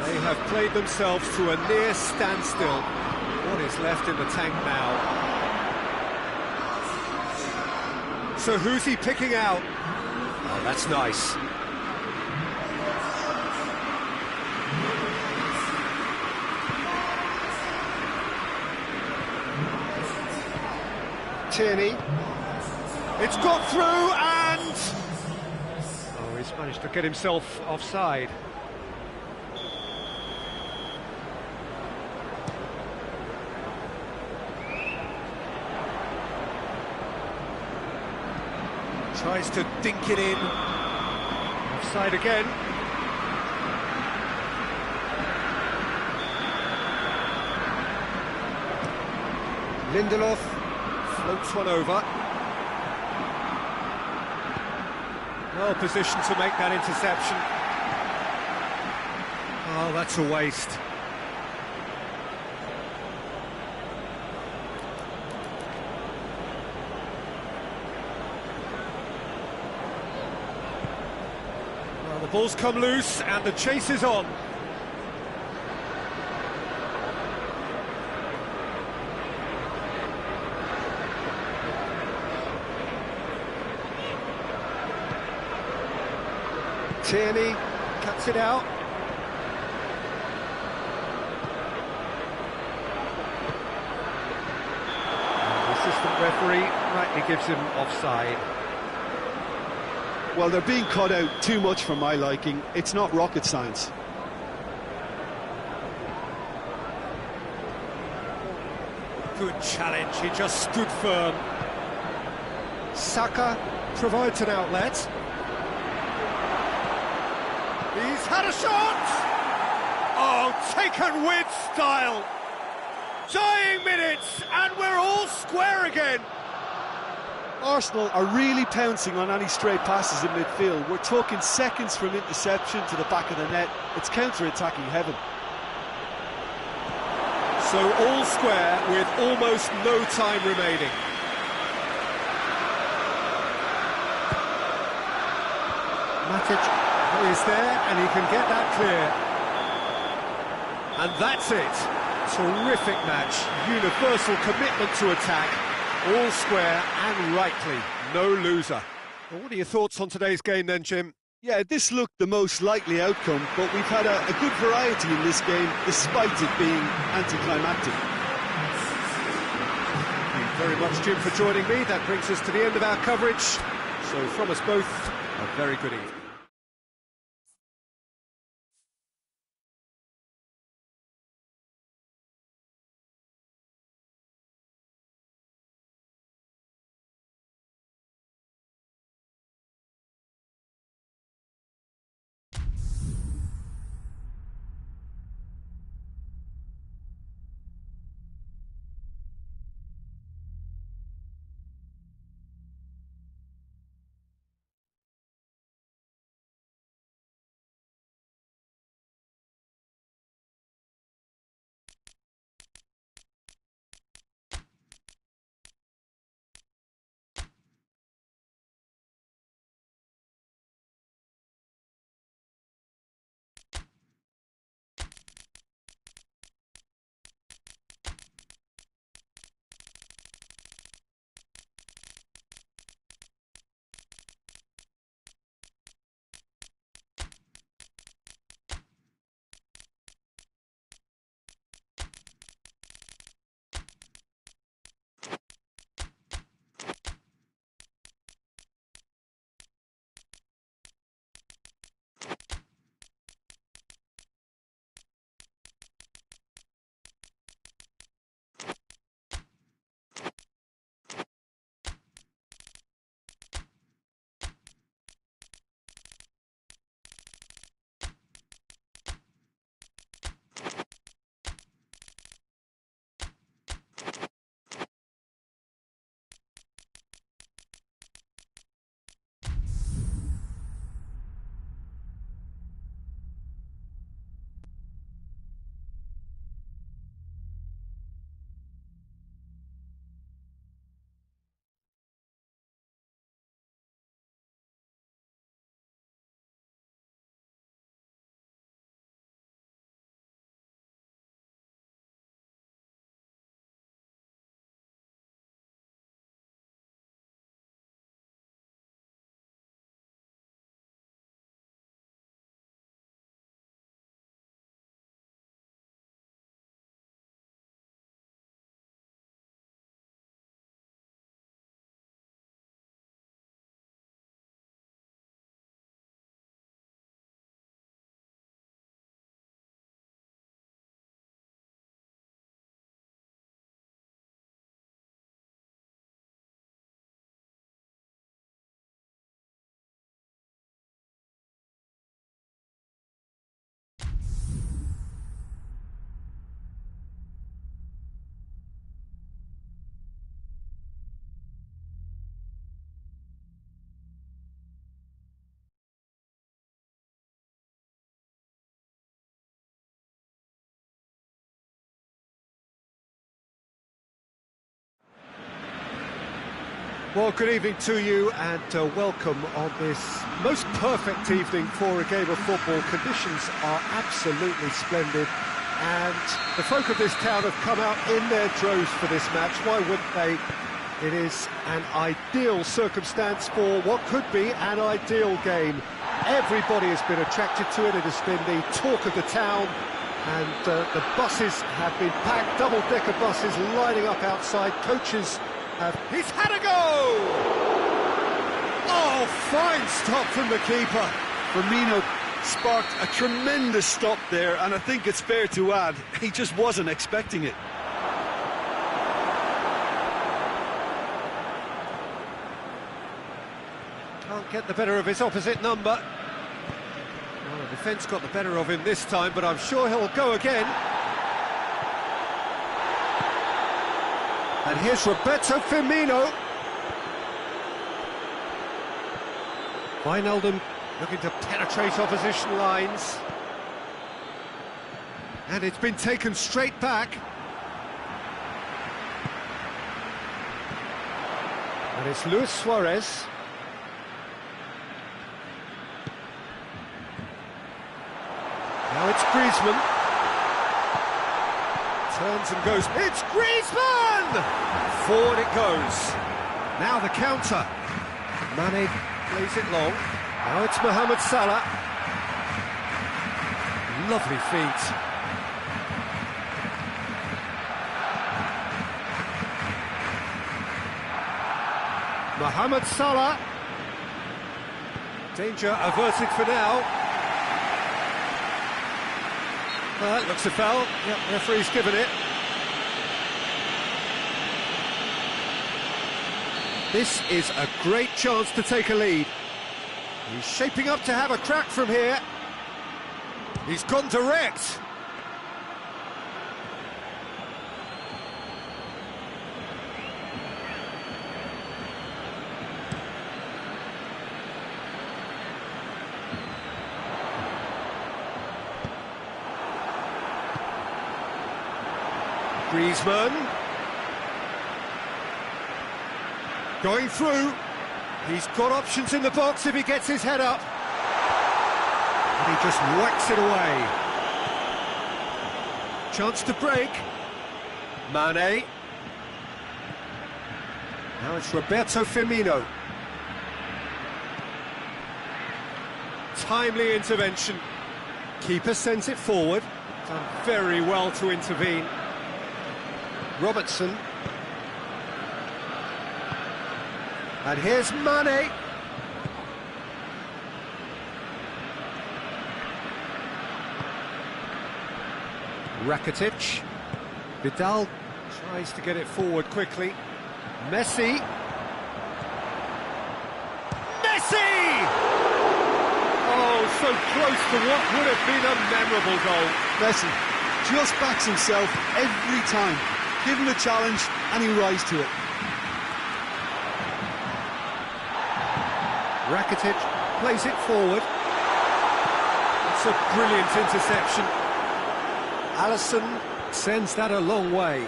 They have played themselves to a near standstill. What is left in the tank now? So who's he picking out? Oh, that's nice. Tierney. It's got through and... oh, he's managed to get himself offside. Tries to dink it in. Offside again. Lindelof floats one over. Well positioned to make that interception. Oh, that's a waste. Well, the ball's come loose and the chase is on. Tierney cuts it out. And the assistant referee rightly gives him offside. Well, they're being cut out too much for my liking. It's not rocket science. Good challenge, he just stood firm. Saka provides an outlet. He's had a shot! Oh, taken with style! Dying minutes, and we're all square again! Arsenal are really pouncing on any stray passes in midfield. We're talking seconds from interception to the back of the net. It's counter-attacking heaven. So all square with almost no time remaining. Matic is there and he can get that clear. And that's it. Terrific match. Universal commitment to attack. All square and rightly. No loser. Well, what are your thoughts on today's game then, Jim? Yeah, this looked the most likely outcome, but we've had a good variety in this game, despite it being anticlimactic. Thank you very much, Jim, for joining me. That brings us to the end of our coverage. So from us both, a very good evening. Well, good evening to you and welcome on this most perfect evening for a game of football. Conditions are absolutely splendid and the folk of this town have come out in their droves for this match. Why wouldn't they? It is an ideal circumstance for what could be an ideal game. Everybody has been attracted to it. It has been the talk of the town and the buses have been packed, double-decker buses lining up outside. Coaches he's had a go! Oh, fine stop from the keeper. Firmino sparked a tremendous stop there, and I think it's fair to add, he just wasn't expecting it. Can't get the better of his opposite number. Well, the defence got the better of him this time, but I'm sure he'll go again. And here's Roberto Firmino. Wijnaldum looking to penetrate opposition lines. And it's been taken straight back. And it's Luis Suarez. Now it's Griezmann. Turns and goes. It's Griezmann! Forward it goes. Now the counter. Mane plays it long. Now it's Mohamed Salah. Lovely feet. Mohamed Salah. Danger averted for now. That looks a foul. Yep, referee's given it. This is a great chance to take a lead. He's shaping up to have a crack from here. He's gone direct. Griezmann. Going through. He's got options in the box if he gets his head up. And he just whacks it away. Chance to break. Mane. Now it's Roberto Firmino. Timely intervention. Keeper sends it forward. Done very well to intervene. Robertson. And here's Mane. Rakitic. Vidal tries to get it forward quickly. Messi. Messi! Oh, so close to what would have been a memorable goal. Messi just backs himself every time. Give him a challenge and he rises to it. Rakitic plays it forward. It's a brilliant interception. Alisson sends that a long way.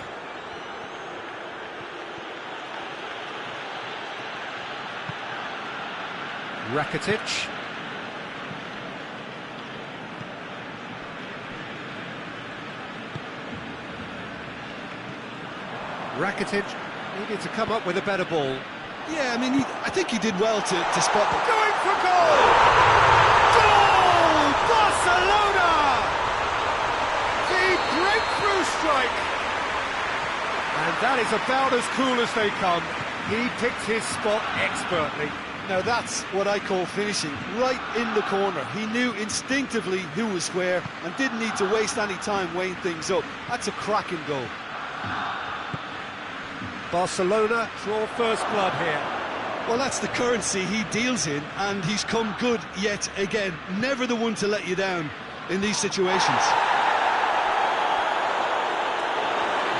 Rakitic. Rakitic needed to come up with a better ball. Yeah, I mean, I think he did well to spot them. Going for goal! Goal! Barcelona! The breakthrough strike! And that is about as cool as they come. He picked his spot expertly. Now that's what I call finishing, right in the corner. He knew instinctively who was where and didn't need to waste any time weighing things up. That's a cracking goal. Barcelona draw first blood here. Well, that's the currency he deals in, and he's come good yet again. Never the one to let you down in these situations.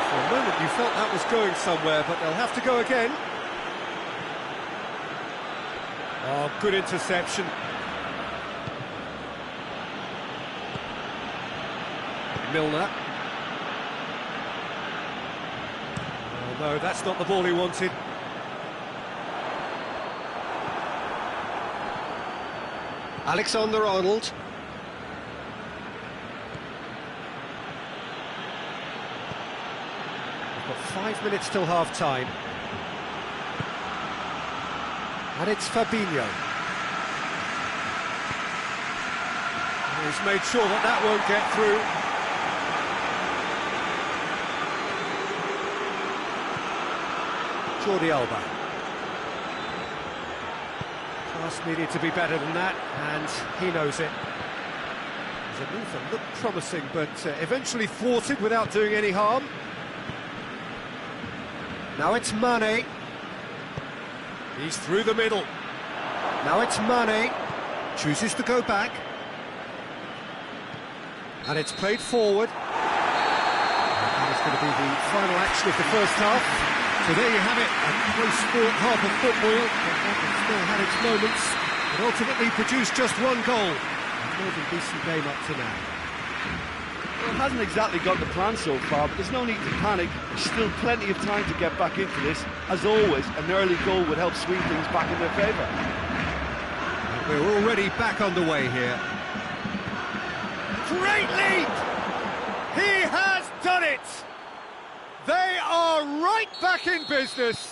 For a moment you felt that was going somewhere, but they'll have to go again. Oh, good interception. Milner. Oh no, that's not the ball he wanted. Alexander-Arnold. We've got 5 minutes till half-time. And it's Fabinho. He's made sure that that won't get through. Jordi Alba. Pass needed to be better than that, and he knows it. The move that looked promising, but eventually thwarted without doing any harm. Now it's Mane. He's through the middle. Now it's Mane. Chooses to go back. And it's played forward. And it's going to be the final action of the first half. So there you have it, a close sport half of football. But that has still had its moments. It ultimately produced just one goal. More than decent game up to now. Well, it hasn't exactly got the plan so far, but there's no need to panic. There's still plenty of time to get back into this. As always, an early goal would help swing things back in their favour. We're already back underway here. Great lead! He has done it! They are right back in business.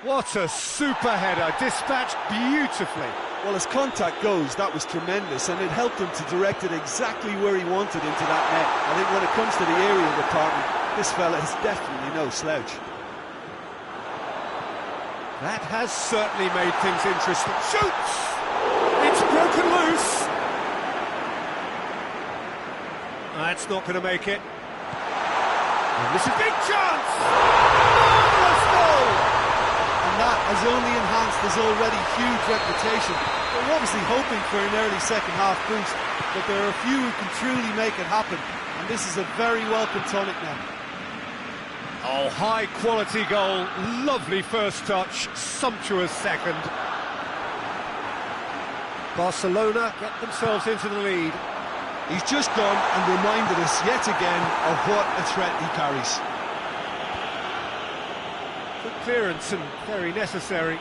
What a super header, dispatched beautifully. Well, as contact goes, that was tremendous, and it helped him to direct it exactly where he wanted into that net. I think when it comes to the aerial department, this fella is definitely no slouch. That has certainly made things interesting. Shoots! It's broken loose. That's not going to make it. And this is a big chance! Marvellous goal! And that has only enhanced his already huge reputation. They're obviously hoping for an early second-half boost, but there are a few who can truly make it happen, and this is a very welcome tonic now. Oh, high-quality goal, lovely first touch, sumptuous second. Barcelona get themselves into the lead. He's just gone and reminded us yet again of what a threat he carries. Good clearance and very necessary.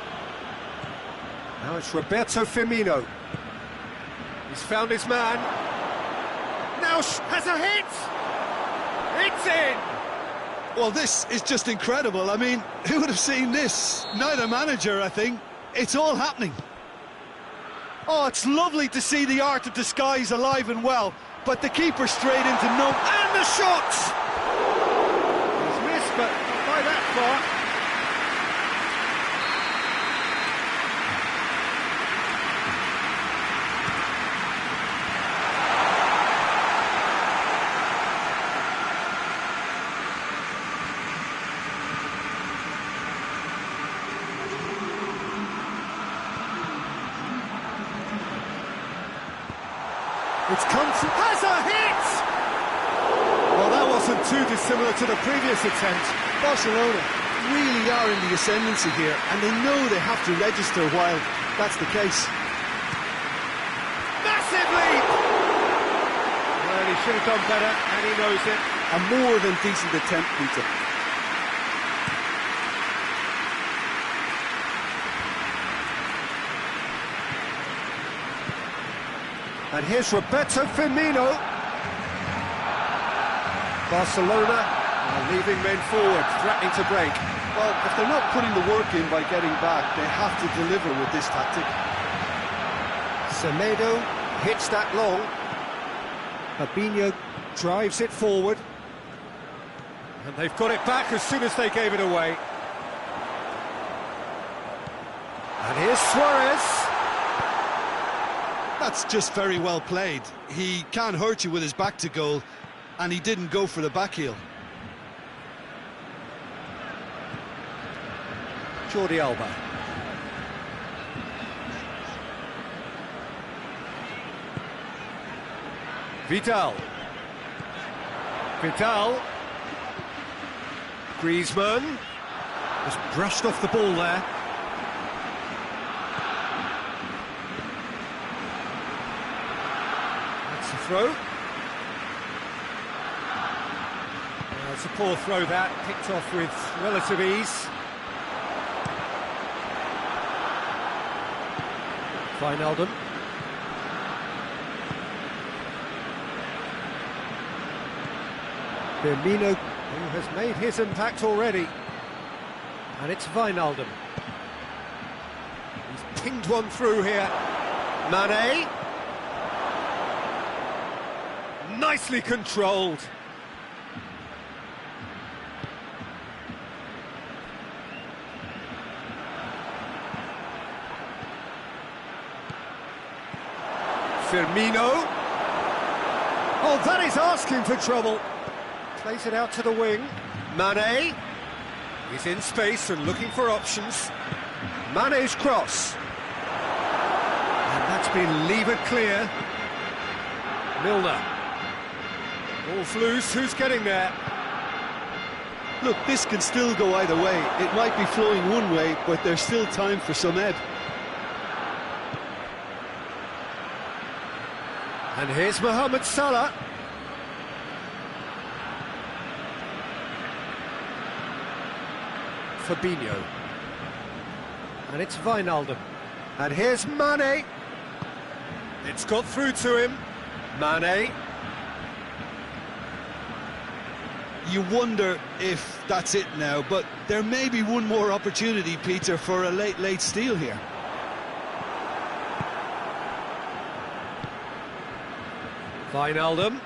Now it's Roberto Firmino. He's found his man. Now has a hit! It's in! Well, this is just incredible. I mean, who would have seen this? Neither manager, I think. It's all happening. Oh, it's lovely to see the art of disguise alive and well, but the keeper straight into no... And the shot! He's missed, but not by that far. It's come from... Has a hit! Well, that wasn't too dissimilar to the previous attempt. Barcelona really are in the ascendancy here, and they know they have to register while that's the case. Massive lead! Well, he should have done better, and he knows it. A more than decent attempt, Peter. And here's Roberto Firmino. Barcelona are leaving men forward, threatening to break. Well, if they're not putting the work in by getting back, they have to deliver with this tactic. Semedo hits that long. Fabinho drives it forward. And they've got it back as soon as they gave it away. And here's Suarez. That's just very well played. He can't hurt you with his back to goal, and he didn't go for the back heel. Jordi Alba. Vidal. Griezmann. Just brushed off the ball there. That's a throw. It's a poor throw that, picked off with relative ease. Wijnaldum. Firmino, who has made his impact already. And it's Wijnaldum. He's pinged one through here. Mane. Nicely controlled. Firmino. Oh, that is asking for trouble. Plays it out to the wing. Mane. He's in space and looking for options. Mane's cross. And that's been levered clear. Milner. Ball's loose. Who's getting there? Look, this can still go either way. It might be flowing one way, but there's still time for some ebb. And here's Mohamed Salah. Fabinho. And it's Wijnaldum. And here's Mane. It's got through to him. Mane. You wonder if that's it now, but there may be one more opportunity, Peter, for a late steal here. Wijnaldum.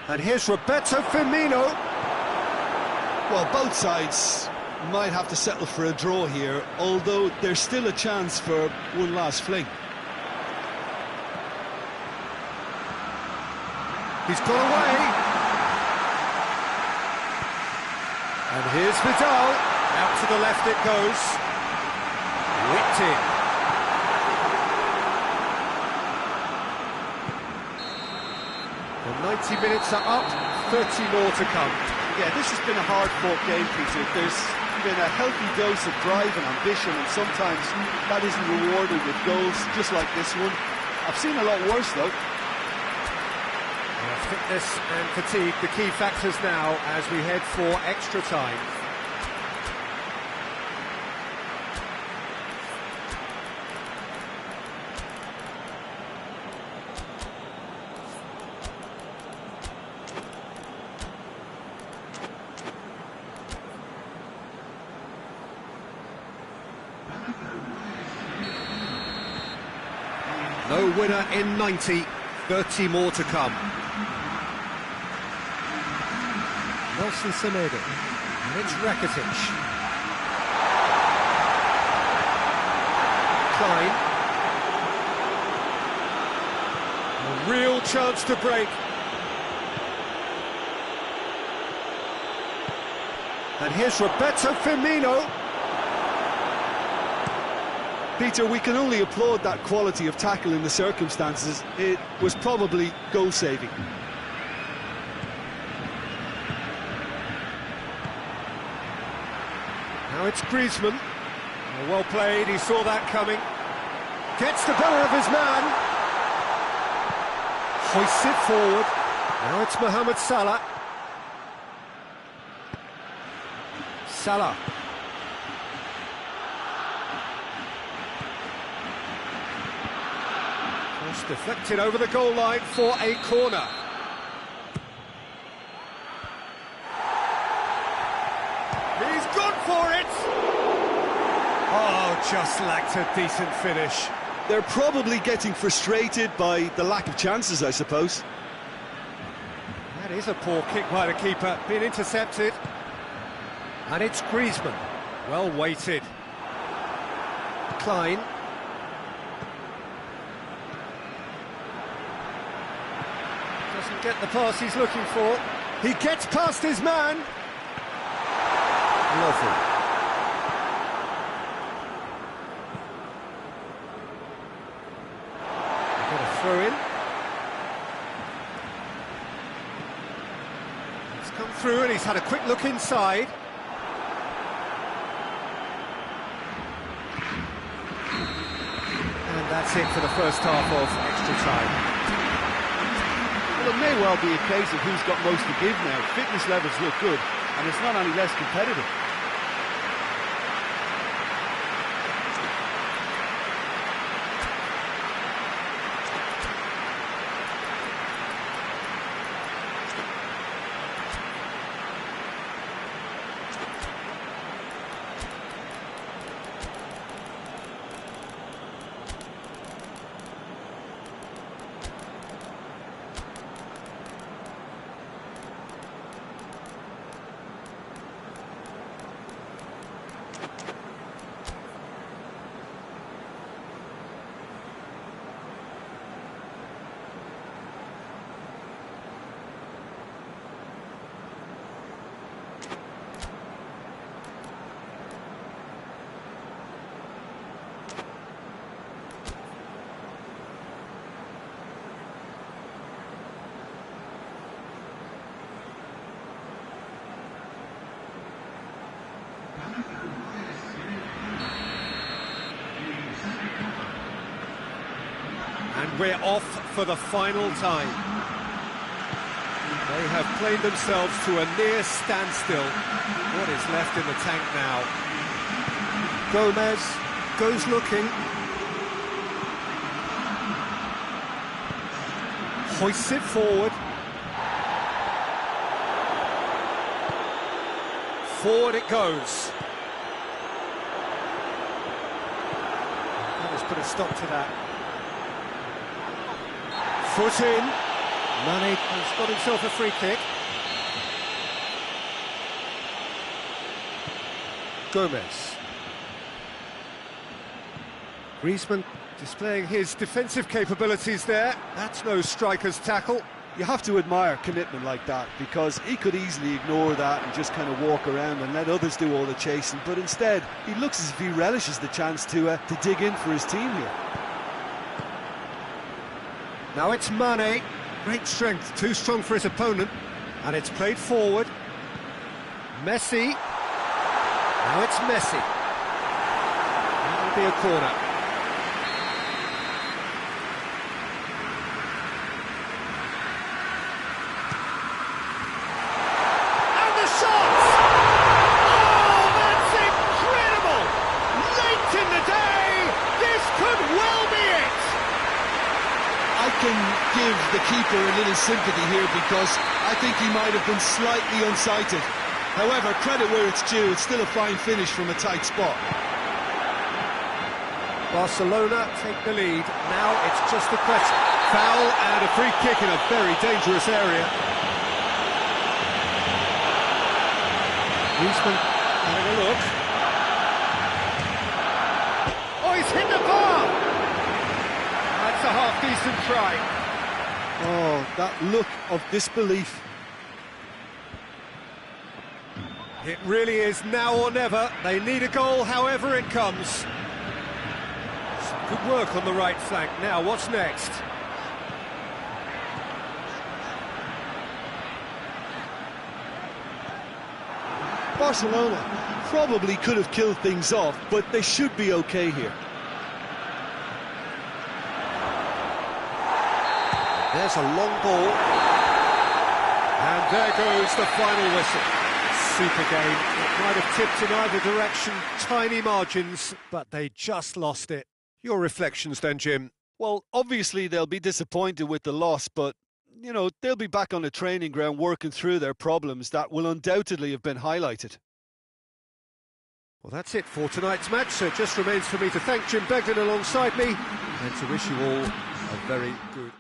And here's Roberto Firmino. Well, both sides might have to settle for a draw here, although there's still a chance for one last fling. He's got away. And here's Vidal. Out to the left it goes. Whipped in. The 90 minutes are up, 30 more to come. Yeah, this has been a hard-fought game, Peter. There's been a healthy dose of drive and ambition, and sometimes that isn't rewarded with goals, just like this one. I've seen a lot worse, though. Fitness and fatigue, the key factors now as we head for extra time. No winner in 90, 30 more to come. Nelson Semedo, and it's Rakitic. Klein. A real chance to break. And here's Roberto Firmino. Peter, we can only applaud that quality of tackle in the circumstances. It was probably goal-saving. Now it's Griezmann. Well played, he saw that coming. Gets the better of his man. Hoists it forward. Now it's Mohamed Salah. Salah. Cross deflected over the goal line for a corner. He's gone for it! Oh, just lacked a decent finish. They're probably getting frustrated by the lack of chances, I suppose. That is a poor kick by the keeper, being intercepted. And it's Griezmann, well weighted. Klein. Doesn't get the pass he's looking for. He gets past his man. Lovely. Got a throw in. He's come through and he's had a quick look inside. And that's it for the first half of extra time. Well, it may well be a case of who's got most to give now. Fitness levels look good, and it's not any less competitive. we're off for the final time. They have played themselves to a near standstill. What is left in the tank now? Gomez goes looking. Hoists it forward. Forward it goes. That has put a stop to that. Foot in. Mane has got himself a free kick. Gomez. Griezmann displaying his defensive capabilities there. That's no striker's tackle. You have to admire commitment like that, because he could easily ignore that and just kind of walk around and let others do all the chasing, but instead he looks as if he relishes the chance to dig in for his team here. Now it's Mane. Great strength, too strong for his opponent, and it's played forward. Messi. Now it's Messi. That'll be a corner. And the shot! Oh, that's incredible! Late in the day, this could well be it! I can give the keeper a little sympathy here, because I think he might have been slightly unsighted. However, credit where it's due, it's still a fine finish from a tight spot. Barcelona take the lead. Now it's just a question. Foul and a free kick in a very dangerous area. Griezmann having a look. Oh, he's hit the bar! That's a half-decent try. Oh, that look of disbelief. It really is now or never. They need a goal however it comes. Some good work on the right flank. Now, what's next? Barcelona probably could have killed things off, but they should be okay here. There's a long ball. And there goes the final whistle. Super game. It might have tipped in either direction, tiny margins, but they just lost it. Your reflections then, Jim? Well, obviously they'll be disappointed with the loss, but, you know, they'll be back on the training ground working through their problems that will undoubtedly have been highlighted. Well, that's it for tonight's match, so it just remains for me to thank Jim Begden alongside me and to wish you all a very good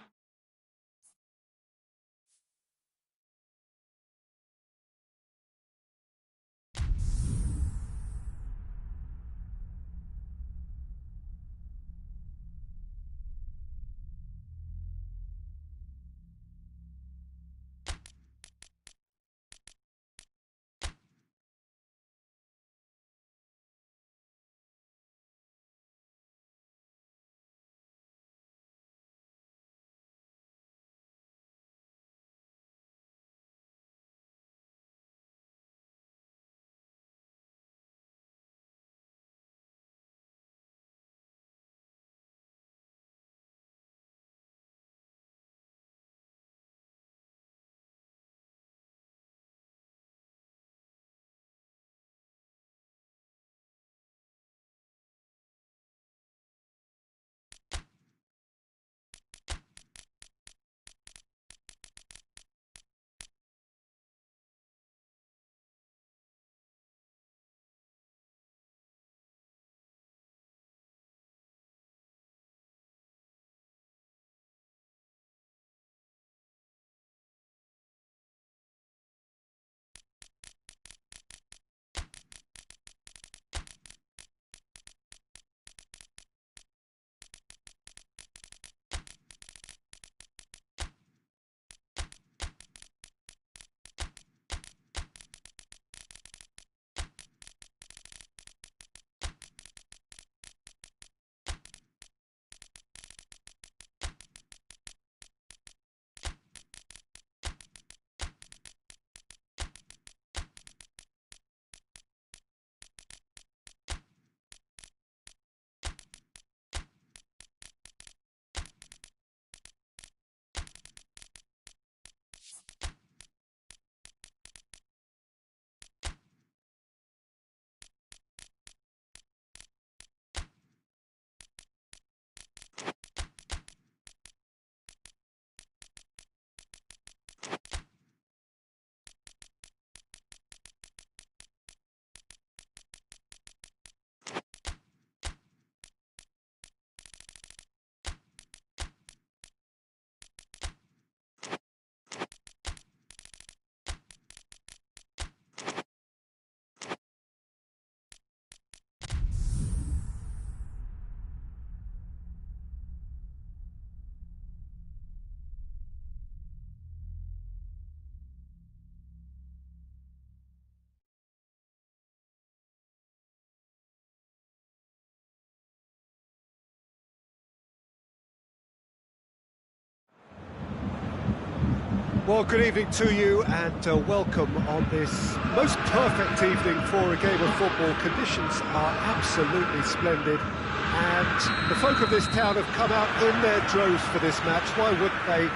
Well, good evening to you and welcome on this most perfect evening for a game of football. Conditions are absolutely splendid and the folk of this town have come out in their droves for this match. Why wouldn't they?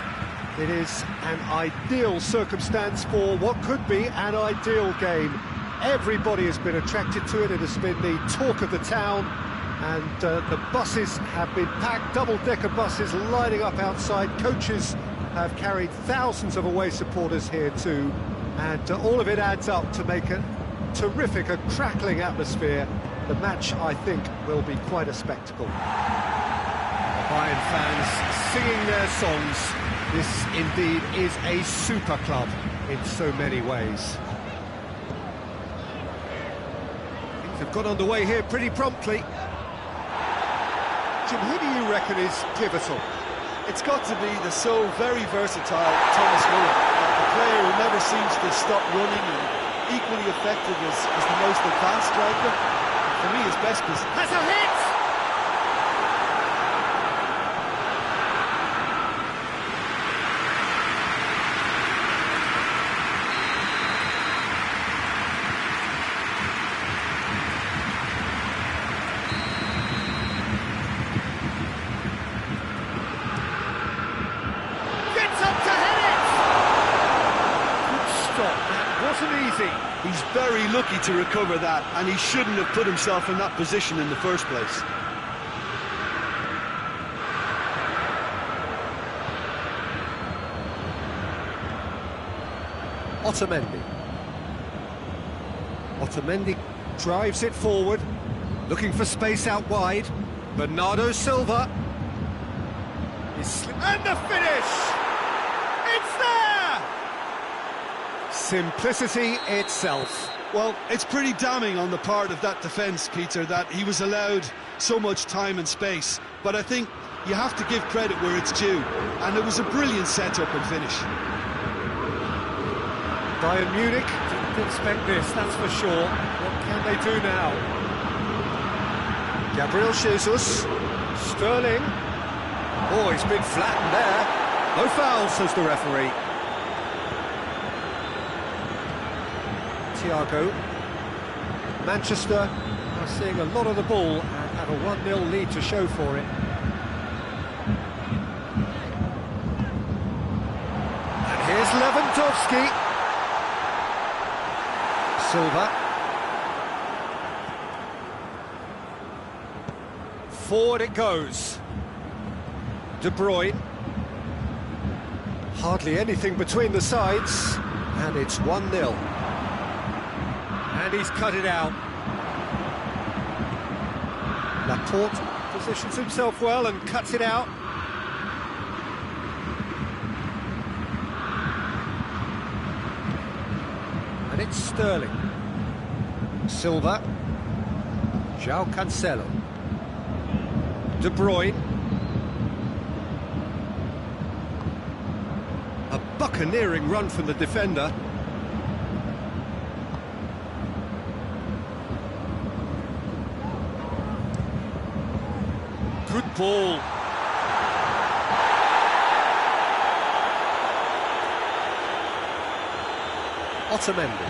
It is an ideal circumstance for what could be an ideal game. Everybody has been attracted to it. It has been the talk of the town and the buses have been packed, double-decker buses lining up outside. Coaches have carried thousands of away supporters here too, and all of it adds up to make a terrific, a crackling atmosphere. The match, I think, will be quite a spectacle. Bayern fans singing their songs. This indeed is a super club in so many ways. Things have got underway here pretty promptly. Jim, who do you reckon is pivotal? It's got to be the so very versatile Thomas Müller, a player who never seems to stop running and equally effective as the most advanced striker. For me, his best is... Has a hit! He's very lucky to recover that, and he shouldn't have put himself in that position in the first place. Otamendi drives it forward, looking for space out wide. Bernardo Silva. And the finish! It's there! Simplicity itself. Well, it's pretty damning on the part of that defence, Peter, that he was allowed so much time and space. But I think you have to give credit where it's due, and it was a brilliant set-up and finish. Bayern Munich didn't expect this, that's for sure. What can they do now? Gabriel Jesus. Sterling. Oh, he's been flattened there. No foul, says the referee. Thiago. Manchester are seeing a lot of the ball and have a 1-0 lead to show for it. And here's Lewandowski. Silva. Forward it goes. De Bruyne. Hardly anything between the sides, and it's 1-0. And he's cut it out. Laporte positions himself well and cuts it out. And it's Sterling. Silva. João Cancelo. De Bruyne. A buccaneering run from the defender. Good ball. Otamendi.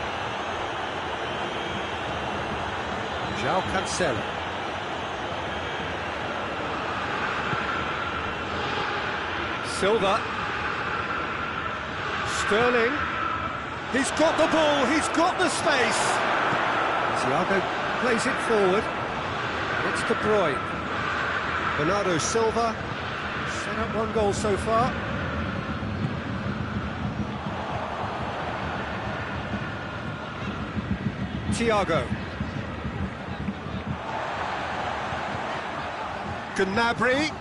João Cancelo. Silva. Sterling. He's got the ball, he's got the space. Thiago plays it forward. It's De Bruyne. Bernardo Silva. Set up one goal so far. Thiago. Gnabry.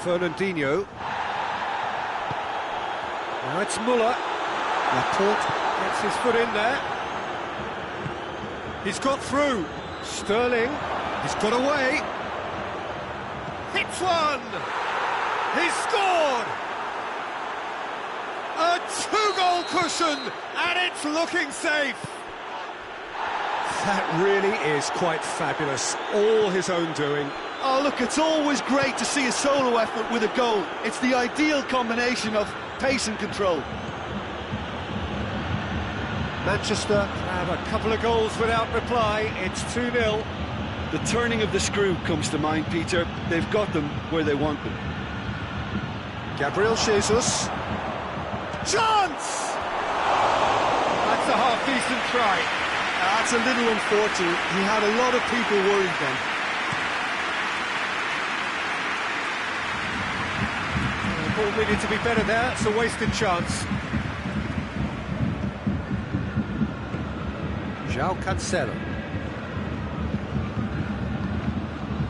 Fernandinho. Now it's Müller. Laporte gets his foot in there. He's got through. Sterling. He's got away. Hits one. He's scored. A two-goal cushion, and it's looking safe. That really is quite fabulous. All his own doing. Oh, look, it's always great to see a solo effort with a goal. It's the ideal combination of pace and control. Manchester have a couple of goals without reply. It's 2-0. The turning of the screw comes to mind, Peter. They've got them where they want them. Gabriel Jesus. Chance! That's a half-decent try. That's a little unfortunate. He had a lot of people worried then. The ball needed to be better there. It's a wasted chance. João Cancelo.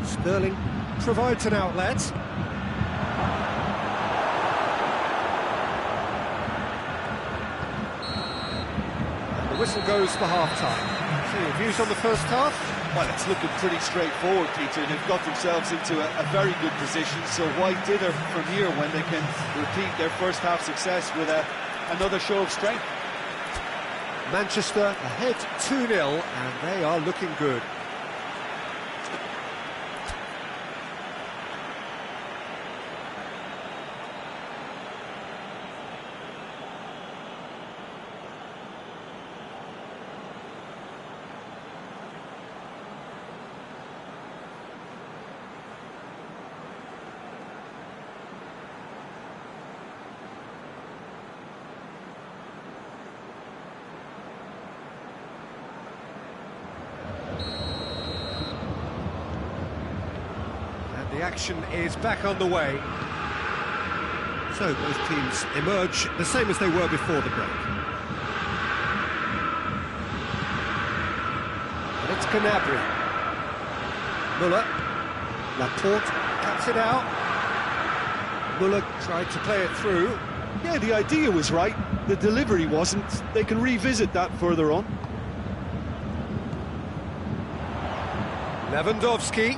Sterling provides an outlet. And the whistle goes for half-time. So your views on the first half? Well, it's looking pretty straightforward, Peter. They've got themselves into a very good position, so why dither from here when they can repeat their first half success with another show of strength? Manchester ahead 2-0, and they are looking good. The action is back on the way. So both teams emerge the same as they were before the break. And it's Gnabry. Muller. Laporte cuts it out. Muller tried to play it through. Yeah, the idea was right. The delivery wasn't. They can revisit that further on. Lewandowski.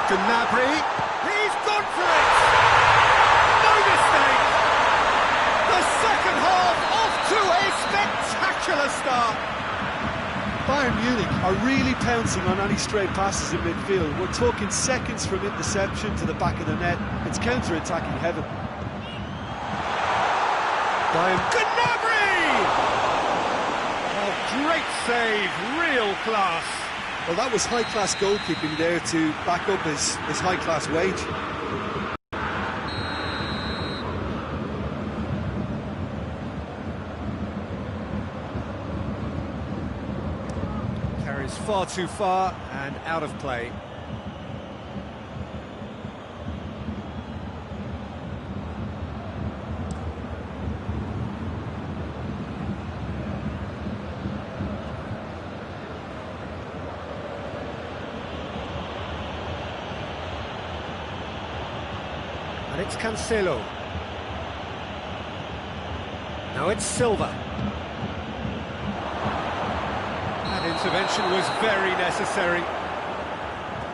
Gnabry, he's gone for it! No mistake! The second half off to a spectacular start! Bayern Munich are really pouncing on any stray passes in midfield. We're talking seconds from interception to the back of the net. It's counter-attacking heaven. Gnabry! Oh, great save, real class. Well, that was high-class goalkeeping there to back up his high-class wage. Carries far too far and out of play. And it's Cancelo. Now it's Silva. That intervention was very necessary.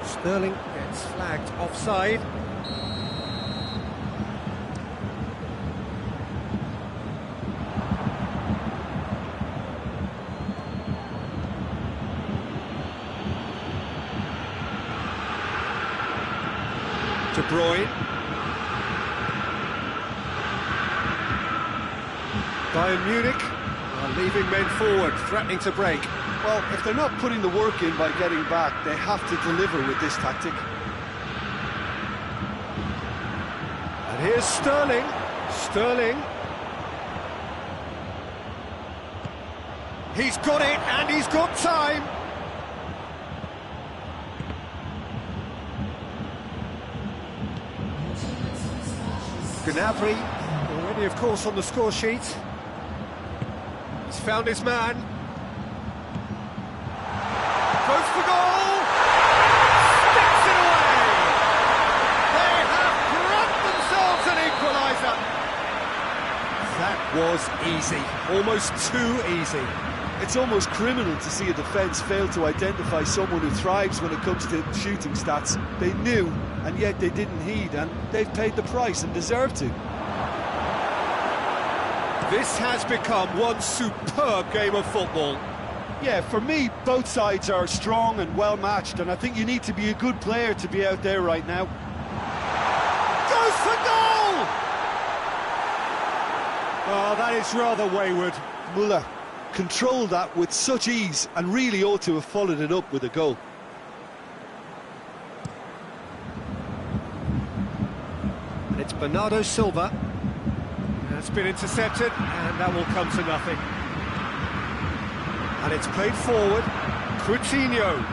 Sterling gets flagged offside. De Bruyne. Bayern Munich are leaving men forward, threatening to break. Well, if they're not putting the work in by getting back, they have to deliver with this tactic. And here's Sterling. Sterling. He's got it, and he's got time. Gnabry, already, of course, on the score sheet. He's found his man. Goes for goal! Sticks it away! They have grabbed themselves an equaliser. That was easy, almost too easy. It's almost criminal to see a defence fail to identify someone who thrives when it comes to shooting stats. They knew, and yet they didn't heed, and they've paid the price and deserve to. This has become one superb game of football. Yeah, for me, both sides are strong and well matched, and I think you need to be a good player to be out there right now. Goes for goal! Oh, that is rather wayward. Muller controlled that with such ease and really ought to have followed it up with a goal. And it's Bernardo Silva. That's been intercepted, and that will come to nothing. And it's played forward. Coutinho.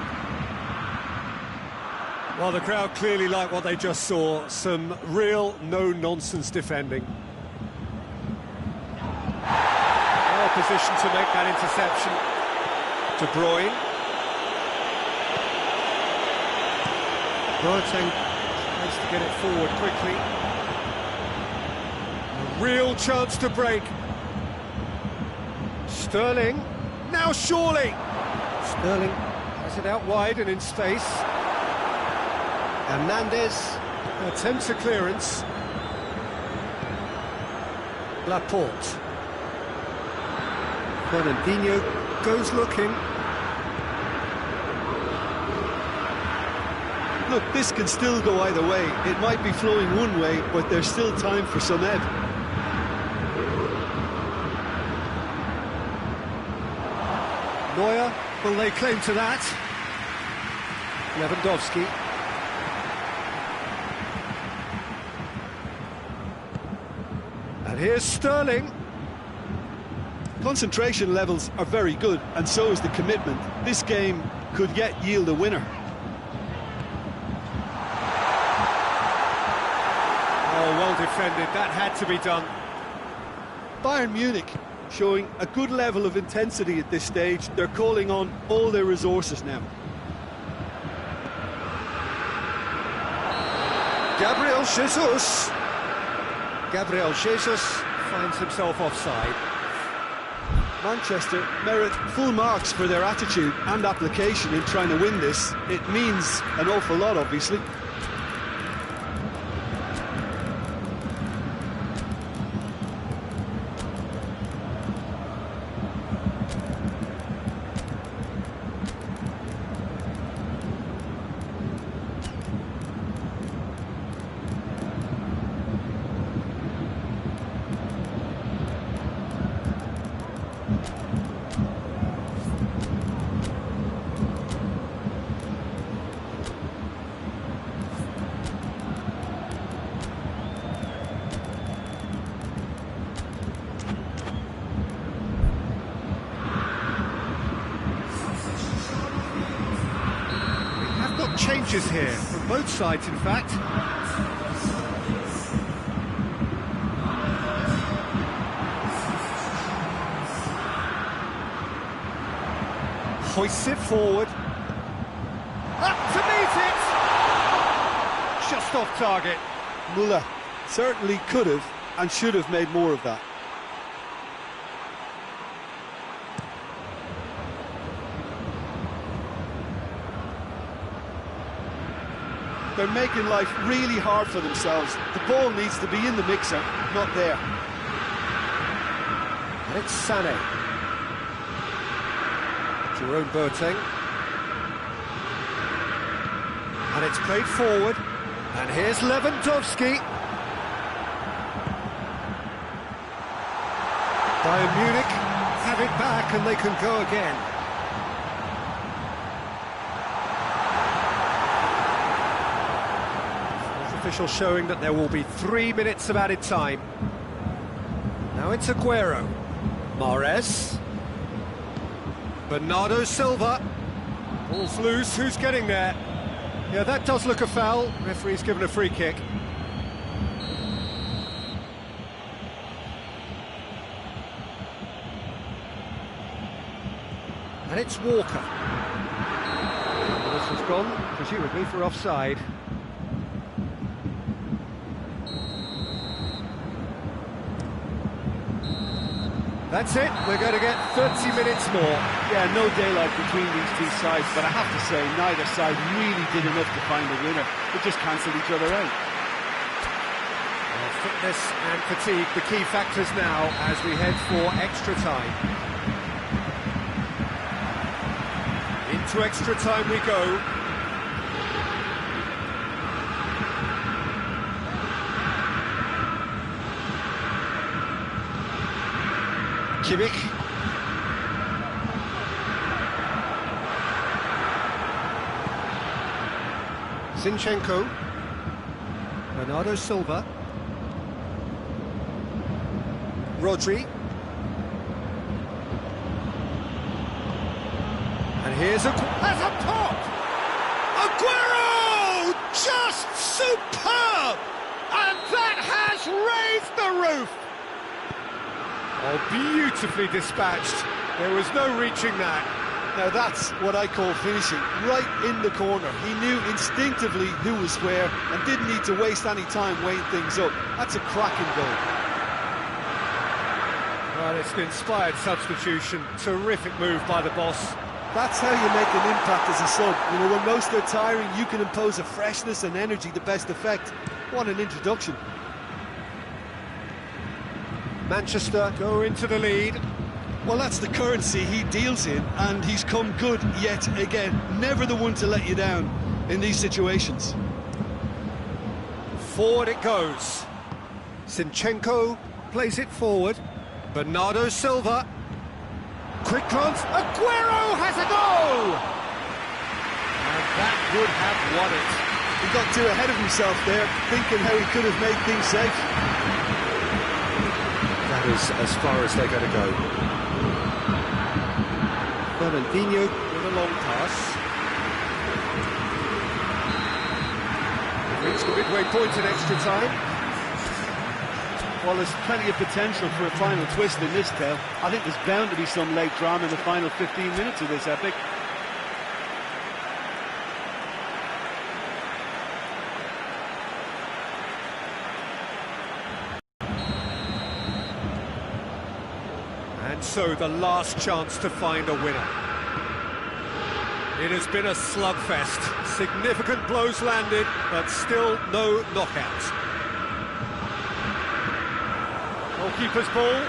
Well, the crowd clearly like what they just saw. Some real no-nonsense defending. Well positioned to make that interception. De Bruyne. Boateng tries to get it forward quickly. A real chance to break. Sterling. Now surely! Sterling has it out wide and in space. Hernandez attempts a clearance. Laporte. Fernandinho goes looking. Look, this can still go either way. It might be flowing one way, but there's still time for some ebb. Neuer, will they claim to that? Lewandowski. And here's Sterling. Concentration levels are very good, and so is the commitment. This game could yet yield a winner. Oh, well defended, that had to be done. Bayern Munich showing a good level of intensity at this stage. They're calling on all their resources now. Gabriel Jesus. Gabriel Jesus finds himself offside. Manchester merit full marks for their attitude and application in trying to win this. It means an awful lot, obviously. Changes here, from both sides in fact. Hoists it forward. Up to meet it! Just off target. Muller certainly could have and should have made more of that. They're making life really hard for themselves. The ball needs to be in the mixer, not there. And it's Sané. Jerome Boateng. And it's played forward. And here's Lewandowski. Bayern Munich have it back and they can go again. Official showing that there will be 3 minutes of added time. Now it's Aguero. Mahrez. Bernardo Silva. Ball's loose, who's getting there? Yeah, that does look a foul. Referee's given a free kick. And it's Walker. This has gone, presumably for offside. That's it, we're going to get 30 minutes more. Yeah, no daylight between these two sides, but I have to say, neither side really did enough to find a winner. They just cancelled each other out. Well, fitness and fatigue, the key factors now as we head for extra time. into extra time we go. Kimmich. Zinchenko. Bernardo Silva. Rodri. And here's has up top! Aguero! Just superb! And that has raised the roof! Oh, beautifully dispatched. There was no reaching that. Now that's what I call finishing, right in the corner. He knew instinctively who was where and didn't need to waste any time weighing things up. That's a cracking goal. Well, it's an inspired substitution. Terrific move by the boss. That's how you make an impact as a sub. You know, when most are tiring, you can impose a freshness and energy to best effect. What an introduction. Manchester go into the lead. Well, that's the currency he deals in, and he's come good yet again. Never the one to let you down in these situations. Forward it goes. Zinchenko plays it forward. Bernardo Silva. Quick glance. Aguero has a goal! And that would have won it. He got too ahead of himself there, thinking how he could have made things safe. That is as far as they're going to go. Fernandinho with a long pass. Reached the midway point in extra time. Well, there's plenty of potential for a final twist in this tale. I think there's bound to be some late drama in the final 15 minutes of this epic. And so the last chance to find a winner. It has been a slugfest. Significant blows landed, but still no knockout. Goalkeeper's ball.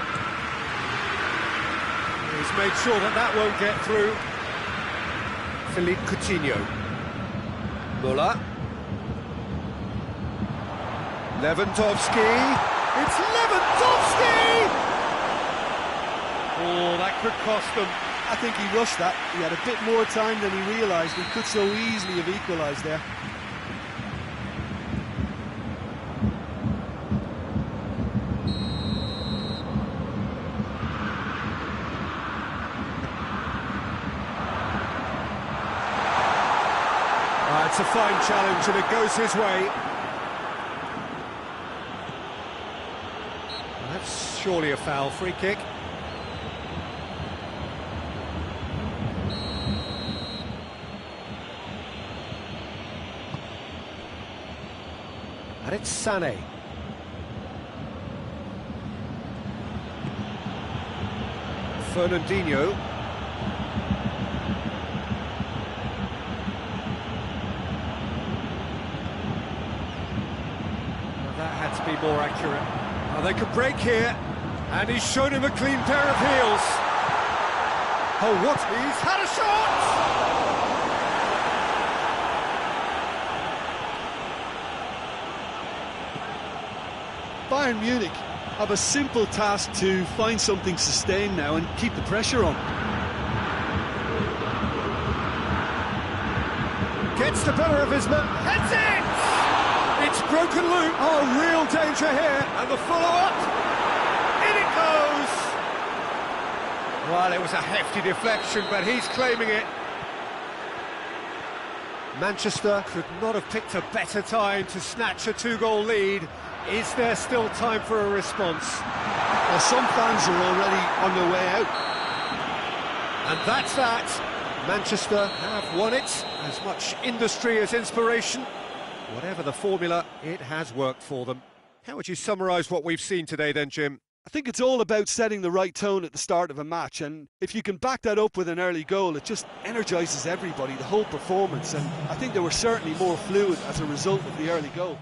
He's made sure that that won't get through. Philippe Coutinho. Muller. Lewandowski. It's Lewandowski! Oh, that could cost them. I think he rushed that. He had a bit more time than he realised. He could so easily have equalised there. It's a fine challenge and it goes his way. That's surely a foul. Free kick. And it's Sané. Fernandinho. That had to be more accurate. Well, they could break here, and he's shown him a clean pair of heels. Oh, what? He's had a shot! Bayern Munich have a simple task to find something sustained now and keep the pressure on. Gets the better of his man. Heads it! It's broken loop. Oh, real danger here. And the follow-up. In it goes. Well, it was a hefty deflection, but he's claiming it. Manchester could not have picked a better time to snatch a two-goal lead. Is there still time for a response? Well, some fans are already on their way out. And that's that. Manchester have won it. As much industry as inspiration. Whatever the formula, it has worked for them. How would you summarise what we've seen today then, Jim? I think it's all about setting the right tone at the start of a match, and if you can back that up with an early goal, it just energises everybody, the whole performance, and I think they were certainly more fluid as a result of the early goal.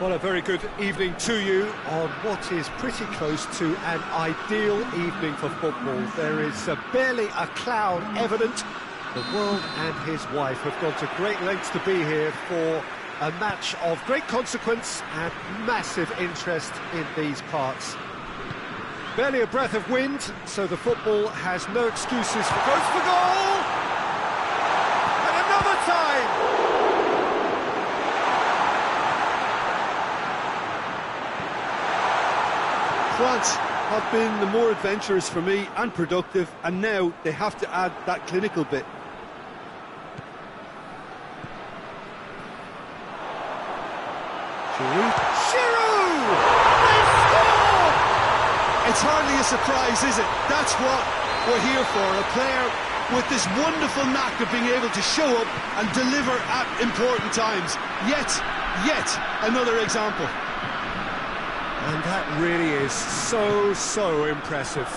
Well, a very good evening to you on what is pretty close to an ideal evening for football. There is barely a cloud evident. The world and his wife have gone to great lengths to be here for a match of great consequence and massive interest in these parts. Barely a breath of wind, so the football has no excuses. Goes for goal! And another time! France have been the more adventurous for me and productive, and now they have to add that clinical bit. Giroud! They score! It's hardly a surprise, is it? That's what we're here for, a player with this wonderful knack of being able to show up and deliver at important times. Yet another example. And that really is so impressive.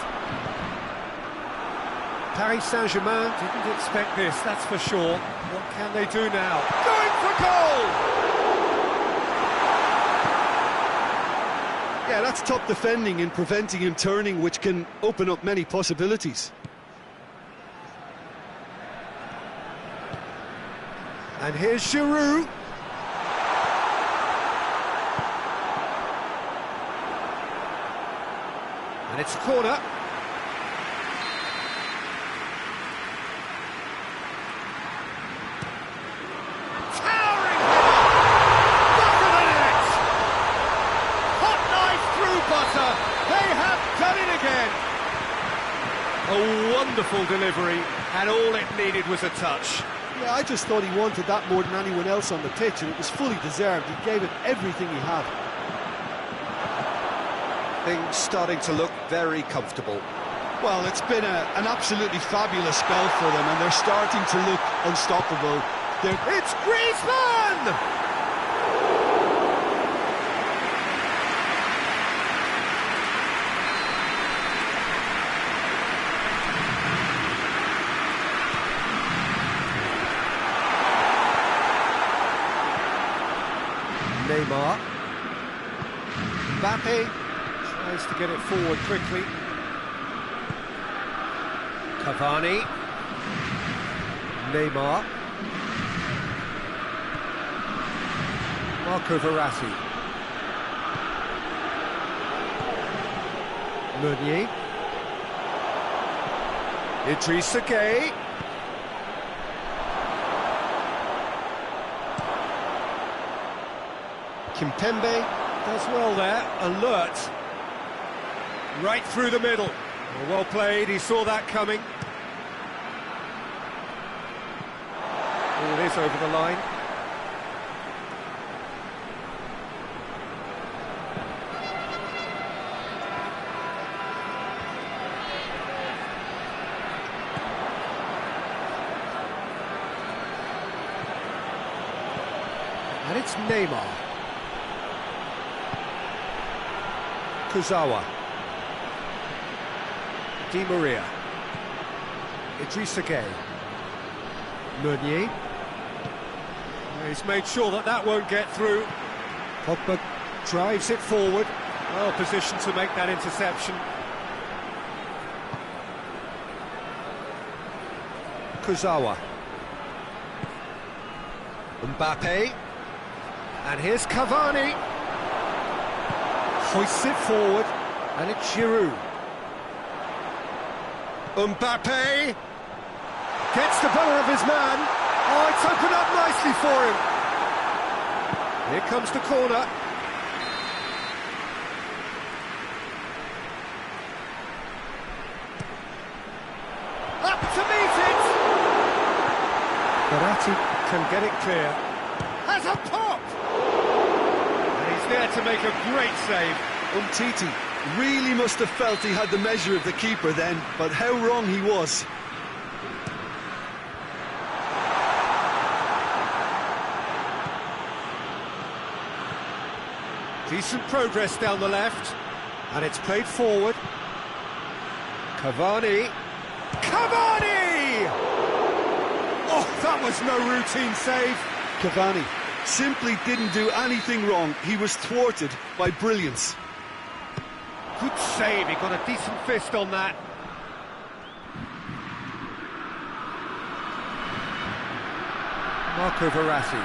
Paris Saint-Germain didn't expect this, that's for sure. What can they do now? Going for goal! Yeah, that's top defending and preventing him turning, which can open up many possibilities. And here's Giroud. And it's a corner. Towering header! Back of the net! Hot knife through butter. They have done it again. A wonderful delivery, and all it needed was a touch. Yeah, I just thought he wanted that more than anyone else on the pitch, and it was fully deserved. He gave it everything he had. Things starting to look very comfortable. Well, it's been an absolutely fabulous spell for them, and they're starting to look unstoppable. It's Griezmann! Neymar. Mbappe tries to get it forward quickly. Cavani. Neymar. Marco Verratti. Meunier. Idrissa Gueye. Kimpembe does well there, alert. Right through the middle. Well played, he saw that coming. It is over the line. And it's Neymar. Kurzawa. Di Maria. Idrissa Gueye. Meunier. He's made sure that that won't get through. Pogba drives it forward. Well positioned to make that interception. Kurzawa. Mbappe. And here's Cavani. Hoists it forward, and it's Giroud. Mbappe gets the better of his man. Oh, it's opened up nicely for him. Here comes the corner. Up to meet it. Verratti can get it clear. Has a pop. There to make a great save. Umtiti really must have felt he had the measure of the keeper then, but how wrong he was. Decent progress down the left, and it's played forward. Cavani. Cavani! Oh, that was no routine save. Cavani simply didn't do anything wrong. He was thwarted by brilliance. Good save, he got a decent fist on that. Marco Verratti.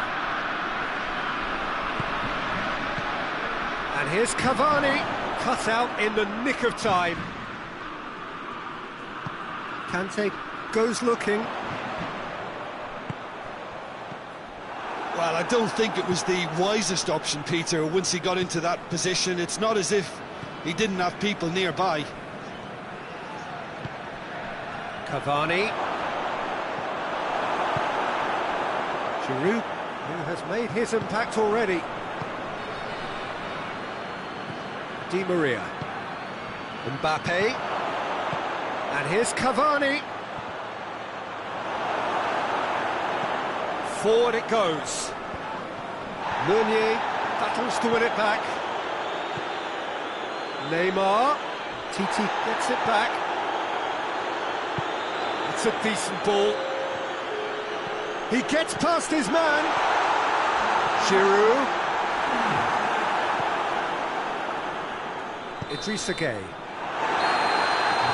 And here's Cavani, cut out in the nick of time. Kante goes looking. Well, I don't think it was the wisest option, Peter, once he got into that position. It's not as if he didn't have people nearby. Cavani. Giroud, who has made his impact already. Di Maria. Mbappe. And here's Cavani. Forward it goes. Meunier battles to win it back. Neymar. Titi gets it back. It's a decent ball. He gets past his man. Giroud. Idrissa Gueye.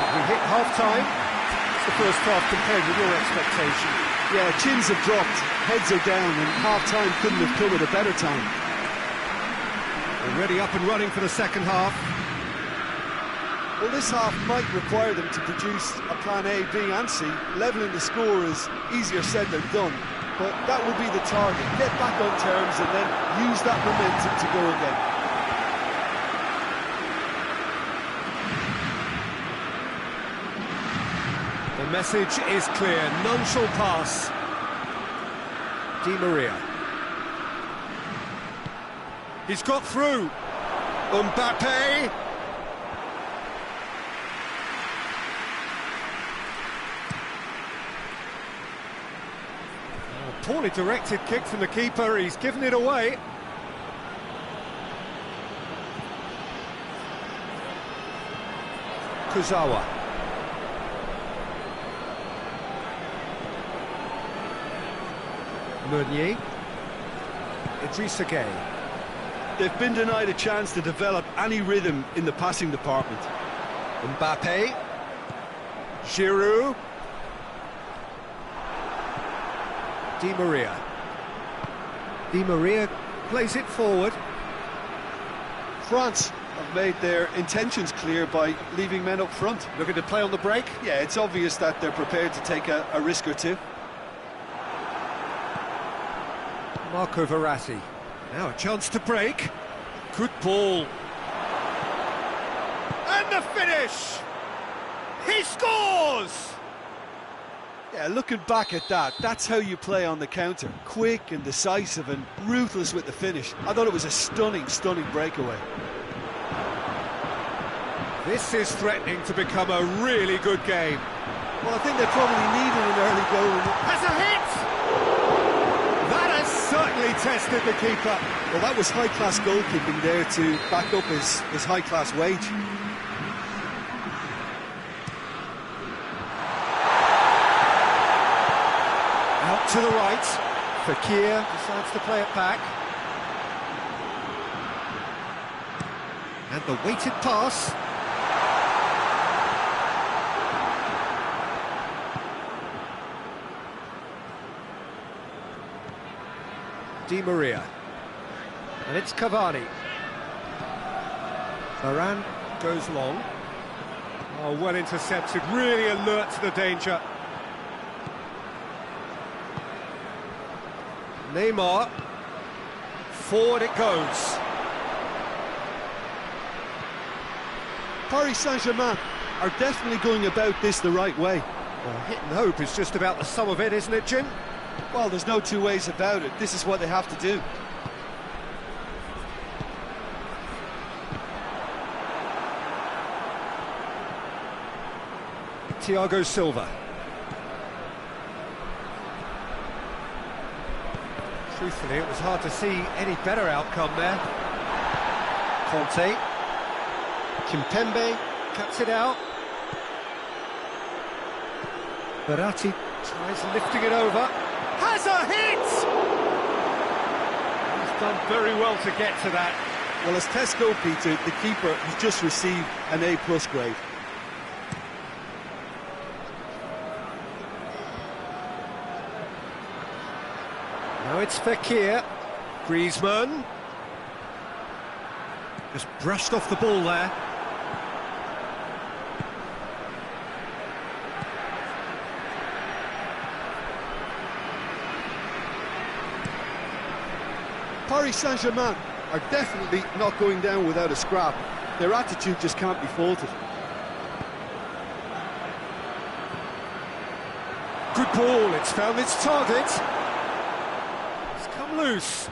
We hit half-time. It's the first half compared with your expectation. Yeah, chins have dropped, heads are down, and half-time couldn't have come at a better time. Already up and running for the second half. Well, this half might require them to produce a plan A, B and C. Levelling the score is easier said than done, but that will be the target. Get back on terms and then use that momentum to go again. The message is clear, none shall pass. Di Maria. He's got through. Mbappe. Poorly directed kick from the keeper, he's given it away. Kurzawa. Meunier. Idrissa Gueye. They've been denied a chance to develop any rhythm in the passing department. Mbappe. Giroud. Di Maria. Di Maria plays it forward. France have made their intentions clear by leaving men up front. Looking to play on the break. Yeah, it's obvious that they're prepared to take a risk or two. Marco Verratti. Now a chance to break. Good ball. And the finish! He scores! Yeah, looking back at that, that's how you play on the counter. Quick and decisive and ruthless with the finish. I thought it was a stunning, stunning breakaway. This is threatening to become a really good game. Well, I think they probably needed an early goal. Has a hit! That has certainly tested the keeper. Well, that was high-class goalkeeping there to back up his high-class wage. Out to the right. Fekir decides to play it back. And the weighted pass. Di Maria. And it's Cavani. Varane goes long. Oh, well intercepted, really alert to the danger. Neymar. Forward it goes. Paris Saint-Germain are definitely going about this the right way. Well, hit and hope is just about the sum of it, isn't it, Jim? Well, there's no two ways about it. This is what they have to do. Thiago Silva. Truthfully, it was hard to see any better outcome there. Conte. Kimpembe cuts it out. Verratti tries lifting it over. Has a hit! done very well to get to that. Well, as tests go, Peter, the keeper has just received an A+ grade. Now it's Fekir. Griezmann. Just brushed off the ball there. Paris Saint-Germain are definitely not going down without a scrap. Their attitude just can't be faulted. Good ball, it's found its target. It's come loose.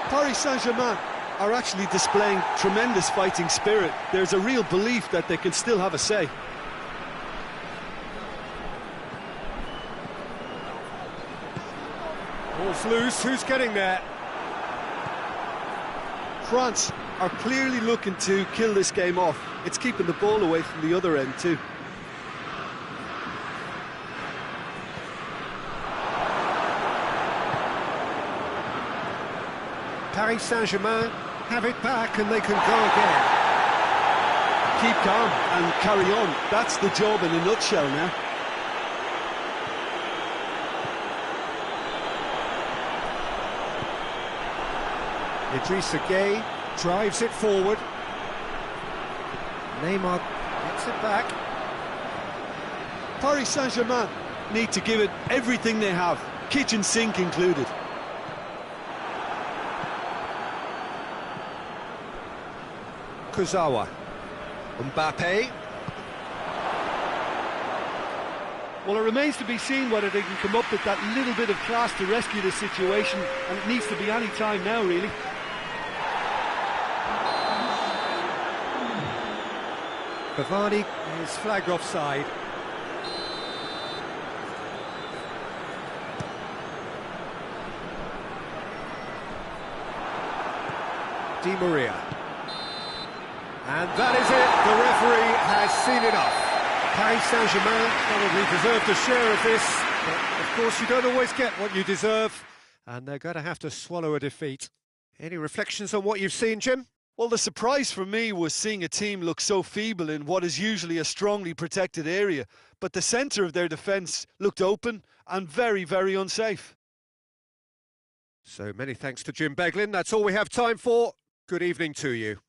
Paris Saint-Germain are actually displaying tremendous fighting spirit. There's a real belief that they can still have a say. Ball's loose, who's getting there? France are clearly looking to kill this game off. It's keeping the ball away from the other end too. Paris Saint-Germain have it back and they can go again. Keep calm and carry on. That's the job in a nutshell now. Idrissa Gueye drives it forward. Neymar gets it back. Paris Saint-Germain need to give it everything they have, kitchen sink included. Kurzawa. Mbappe. Well, it remains to be seen whether they can come up with that little bit of class to rescue the situation, and it needs to be any time now, really. Cavani is flagged offside. Di Maria. And that is it. The referee has seen enough. Paris Saint-Germain probably deserved a share of this, but of course you don't always get what you deserve, and they're going to have to swallow a defeat. Any reflections on what you've seen, Jim? Well, the surprise for me was seeing a team look so feeble in what is usually a strongly protected area, but the centre of their defence looked open and very, very unsafe. So many thanks to Jim Beglin. That's all we have time for. Good evening to you.